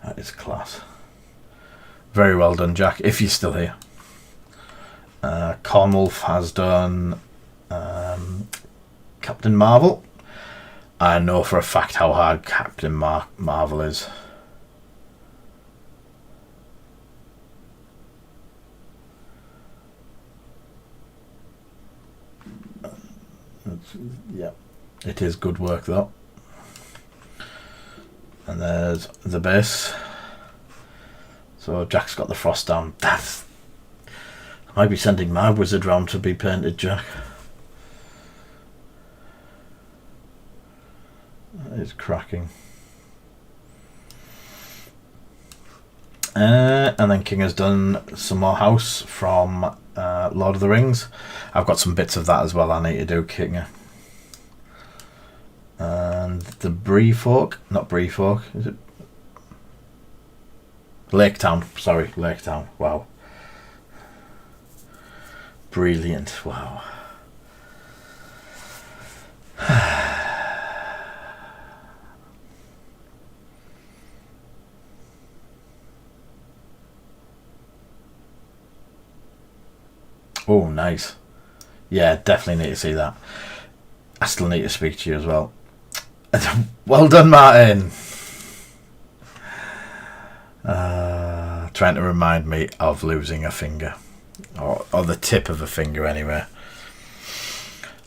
That is class. Very well done, Jack, if you're still here. Cornwolf has done Captain Marvel. I know for a fact how hard Captain Marvel is. Yeah, it is good work though. And there's the base. So Jack's got the frost down. I might be sending my wizard round to be painted, Jack. That is cracking. And then King has done some more house from Lord of the Rings. I've got some bits of that as well I need to do, King. the Bree folk. Not Bree folk. Is it? Laketown. Sorry, Laketown. Wow. Brilliant. Wow. Oh, nice. Yeah, definitely need to see that. I still need to speak to you as well. Well done, Martin. Trying to remind me of losing a finger. Or the tip of a finger, anyway.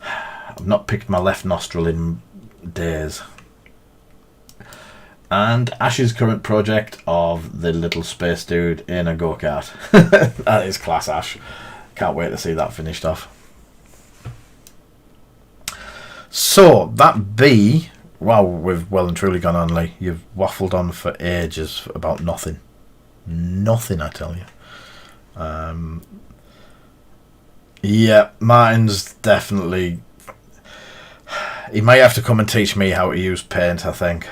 I've not picked my left nostril in days. And Ash's current project of the little space dude in a go-kart. That is class, Ash. Can't wait to see that finished off. So, that B... Wow, we've well and truly gone on, Lee. You've waffled on for ages about nothing. Nothing, I tell you. Yeah, Martin's definitely... He might have to come and teach me how to use paint, I think.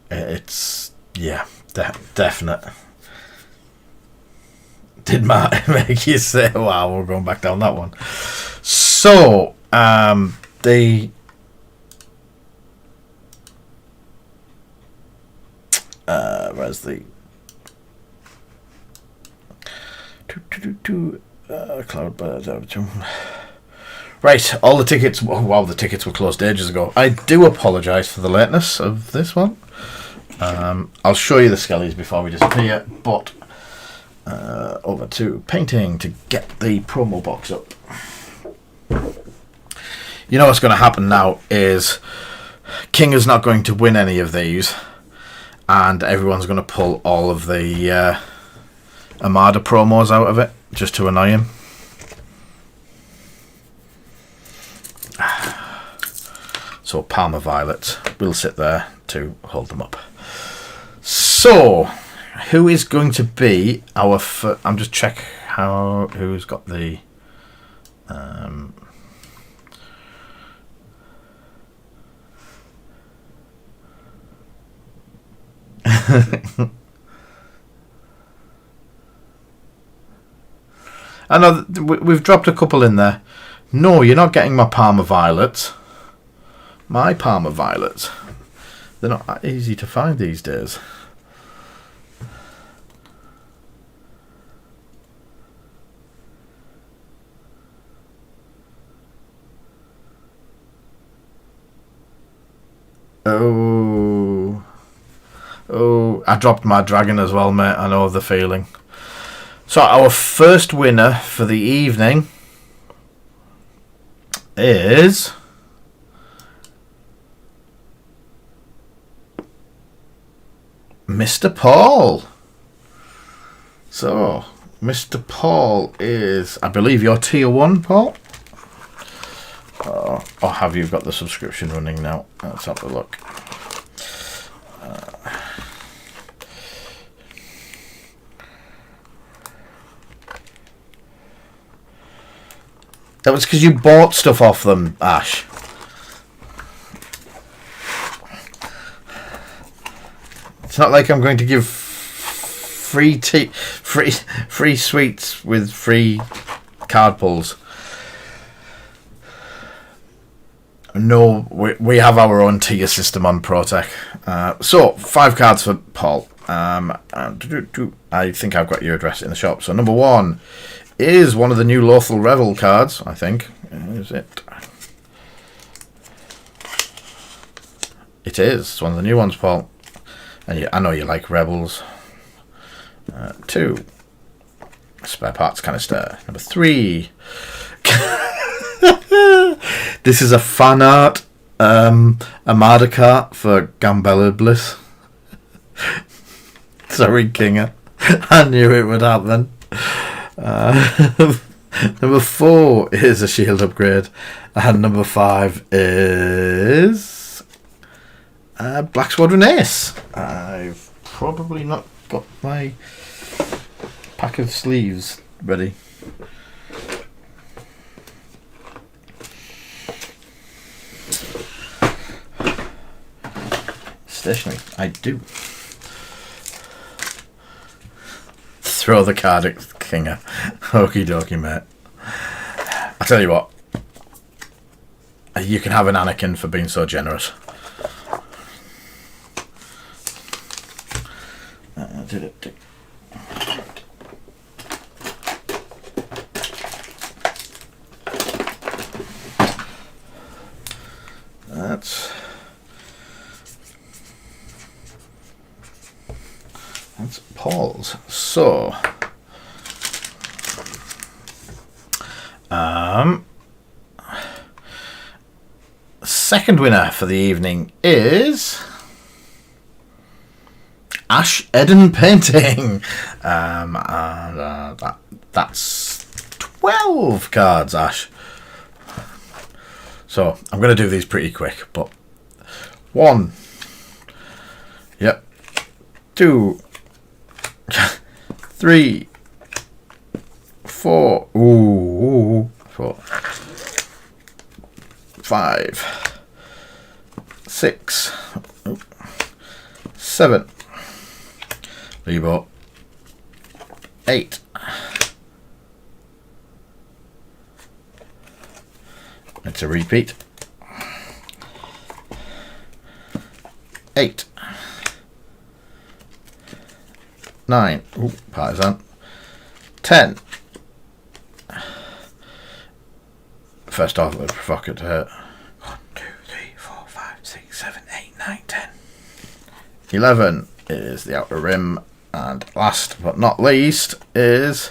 It's... Yeah, definite. Did Martin make you say, wow, we're going back down that one. So, the... where's the... Cloudbird. Right, all the tickets... Oh, wow, the tickets were closed ages ago. I do apologise for the lateness of this one. I'll show you the skellies before we disappear, but over to painting to get the promo box up. You know what's going to happen now is King is not going to win any of these, and everyone's going to pull all of the Armada promos out of it just to annoy him. So Palmer Violets will sit there to hold them up. So, who is going to be our... I'm just check who's got the... I know we've dropped a couple in there. No, you're not getting my Palmer Violets. My Palmer Violets. They're not that easy to find these days. Oh, I dropped my dragon as well, mate. I know the feeling. So our first winner for the evening is Mr. Paul. So, Mr. Paul is, I believe you're tier 1, Paul? Or have you got the subscription running now? Let's have a look. That was because you bought stuff off them, Ash. It's not like I'm going to give free sweets with free card pulls. No, we have our own tier system on ProTech. So 5 cards for Paul. And I think I've got your address in the shop. So number 1 is one of the new Lothal Revel cards, I think. Is it? It is. It's one of the new ones, Paul. And I know you like Rebels. 2. Spare parts canister. Number 3. This is a fan art Armada cart for Gambella Bliss. Sorry, Kinger. I knew it would happen. Number 4 is a shield upgrade, and number 5 is Black Squadron Ace. I've probably not got my pack of sleeves ready. stationery. I do. Throw the card at Kinger. Okie dokie, mate. I tell you what. You can have an Anakin for being so generous. That's Paul's. So, second winner for the evening is Ash Eden Painting, and that's 12 cards, Ash. So I'm going to do these pretty quick, but 1, yep, 2, 3, 4, ooh, 4, 5, 6, 7, Lebo, 8, 9. It's a repeat. 8, 9. Ooh, partisan. 10. First off, a provocateur. 1, 2, 3, 4, 5, 6, 7, 8, 9, 10. 11 is the Outer Rim, and last but not least is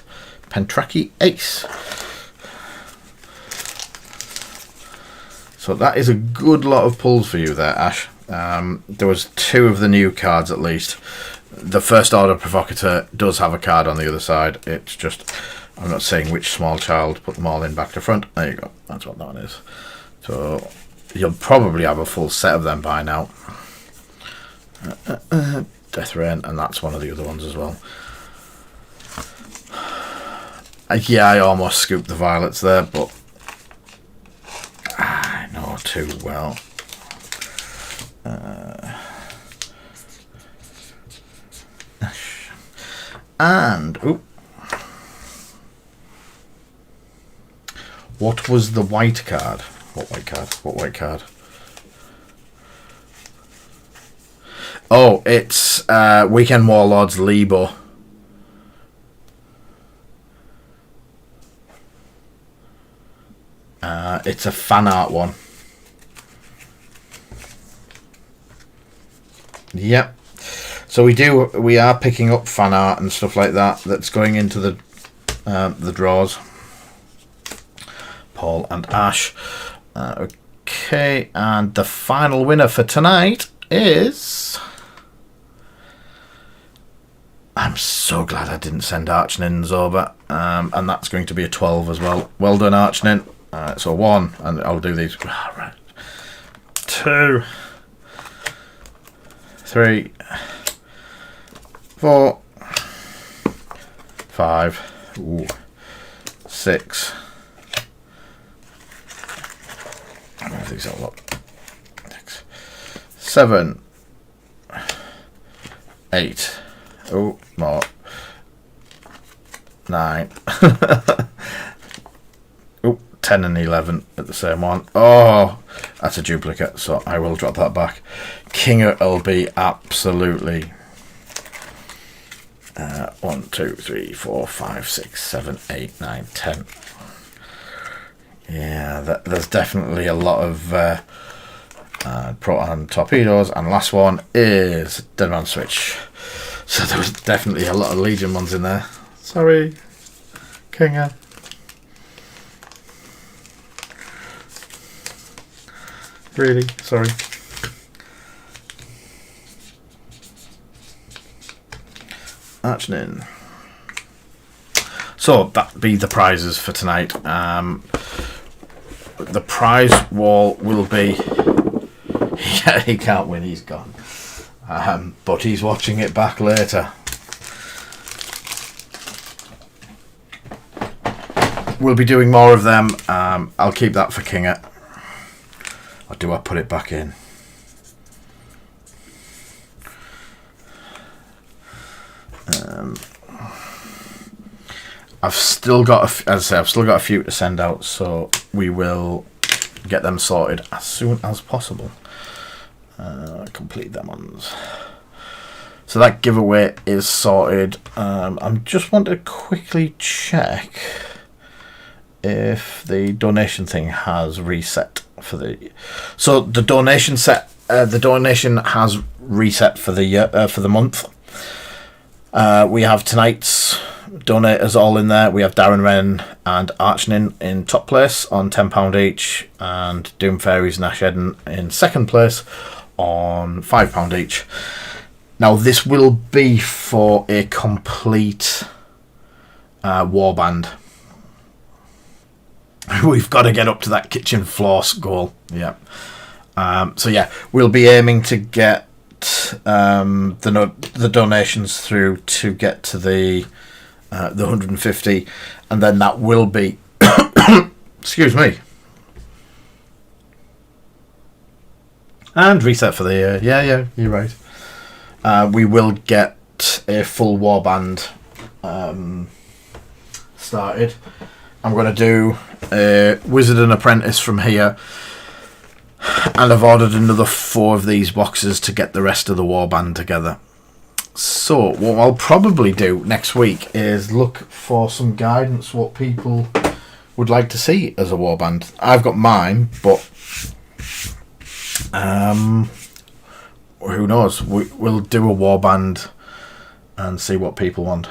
Pentraki Ace. So that is a good lot of pulls for you there, Ash. There was 2 of the new cards at least. The First Order Provocateur does have a card on the other side. It's just, I'm not saying which small child, put them all in back to front. There you go. That's what that one is. So you'll probably have a full set of them by now. Death Rain, and that's one of the other ones as well. Yeah, I almost scooped the violets there, but I know too well. And what was the white card? What white card? What white card? Oh, it's Weekend Warlords Lebo. It's a fan art one. Yep. So we are picking up fan art and stuff like that. That's going into the draws. Paul and Ash. Okay, and the final winner for tonight is. I'm so glad I didn't send Archnins over, and that's going to be a 12 as well. Well done, Archnin. So 1, and I'll do these. Right. 2, 3, 4, 5, 6. I move these all up. 6, 7, 8. Oh, more. 9. Oh, 10 and 11 at the same one. Oh, that's a duplicate, so I will drop that back. Kinger will be absolutely 1, 2, 3, 4, 5, 6, 7, 8, 9, 10. Yeah, there's definitely a lot of proton torpedoes, and last one is Deadman Switch. So there was definitely a lot of Legion ones in there. Sorry, Kinger. Really, sorry. Archnin. So that be the prizes for tonight. The prize wall will be. Yeah, he can't win. He's gone. But he's watching it back later. We'll be doing more of them. I'll keep that for Kinger. Or do I put it back in? I've still got, as I say, I've still got a few to send out, so we will get them sorted as soon as possible. Complete them ones. So that giveaway is sorted. I just want to quickly check if the donation thing has reset for the. So the donation the donation has reset for the month. We have tonight's donators all in there. We have Darren Wren and Archnin in top place on £10 each, and Doom Fairies and Ash Eden in second place on £5 each. Now this will be for a complete warband. We've got to get up to that kitchen floor goal. Yeah. So yeah, we'll be aiming to get the donations through to get to the 150, and then that will be excuse me, and reset for the year. Yeah, you're right. We will get a full warband started. I'm going to do a Wizard and Apprentice from here, and I've ordered another 4 of these boxes to get the rest of the warband together. So what I'll probably do next week is look for some guidance what people would like to see as a warband. I've got mine, but who knows? We'll do a warband and see what people want.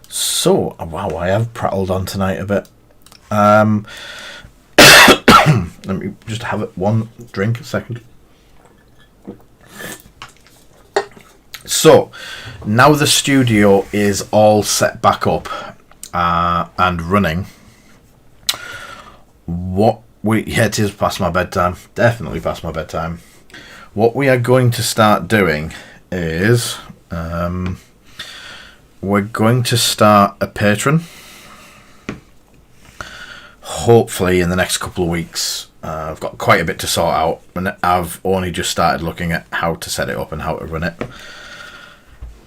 So wow, I have prattled on tonight a bit. Let me just have it one drink a second. So now the studio is all set back up and running. It is past my bedtime. Definitely past my bedtime. What we are going to start doing is we're going to start a Patreon. Hopefully in the next couple of weeks. I've got quite a bit to sort out, and I've only just started looking at how to set it up and how to run it.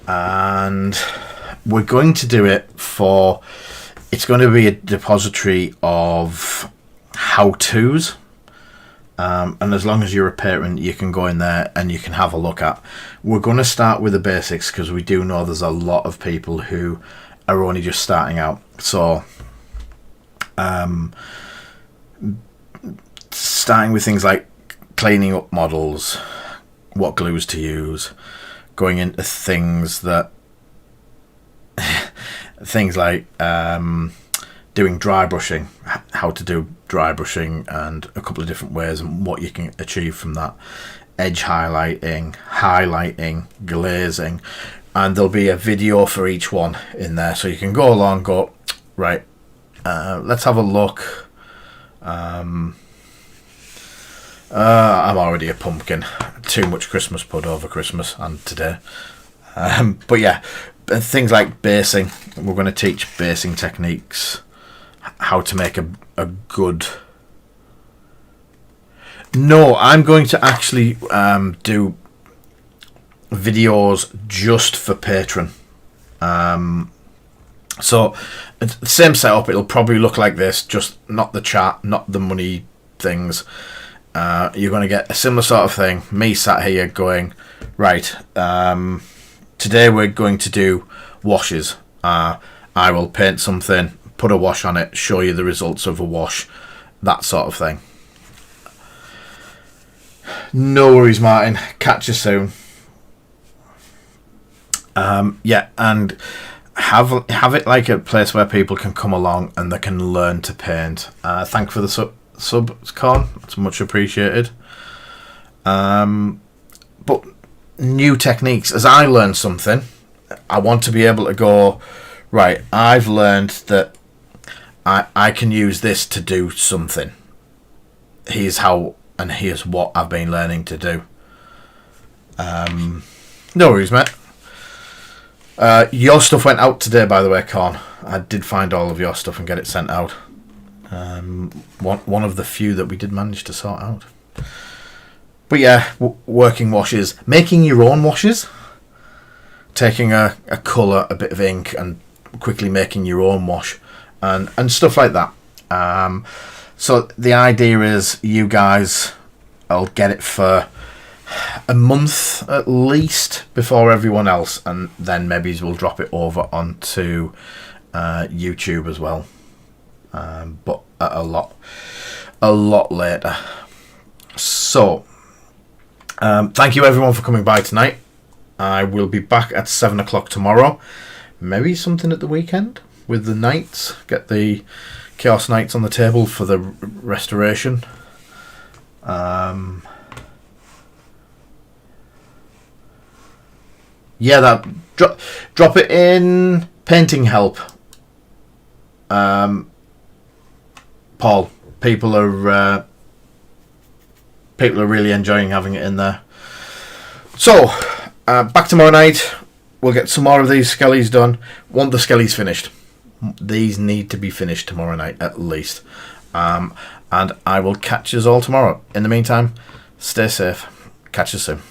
And we're going to do it for... It's going to be a depository of how-tos. And as long as you're a parent, you can go in there and you can have a look at. We're going to start with the basics because we do know there's a lot of people who are only just starting out. So... starting with things like cleaning up models, what glues to use, going into things that things like doing dry brushing, how to do dry brushing and a couple of different ways and what you can achieve from that, edge highlighting, glazing, and there'll be a video for each one in there, so you can go along, go right, let's have a look. I'm already a pumpkin. Too much Christmas pud over Christmas and today. But yeah, things like basing. We're going to teach basing techniques. How to make a good... No, I'm going to actually do videos just for Patreon. So, same setup. It'll probably look like this, just not the chat, not the money things. You're going to get a similar sort of thing. Me sat here going, right, today we're going to do washes. I will paint something, put a wash on it, show you the results of a wash, that sort of thing. No worries, Martin. Catch you soon. Yeah, and have it like a place where people can come along and they can learn to paint. Thank you for the sub, Con. It's much appreciated. But new techniques. As I learn something, I want to be able to go, right, I've learned that I can use this to do something. Here's how and here's what I've been learning to do. No worries, mate. Your stuff went out today, by the way, Con. I did find all of your stuff and get it sent out. One of the few that we did manage to sort out. But yeah, working washes. Making your own washes. taking a colour, a bit of ink, and quickly making your own wash, and stuff like that. So the idea is you guys, I'll get it for a month at least before everyone else, and then maybe we'll drop it over onto YouTube as well, but at a lot later. So thank you everyone for coming by tonight. I will be back at 7 o'clock tomorrow, maybe something at the weekend with the Knights, get the Chaos Knights on the table for the restoration. Yeah, that drop it in painting help. Paul, people are really enjoying having it in there. So back tomorrow night. We'll get some more of these skellies done. Want the skellies finished. These need to be finished tomorrow night at least. And I will catch you all tomorrow. In the meantime, stay safe. Catch you soon.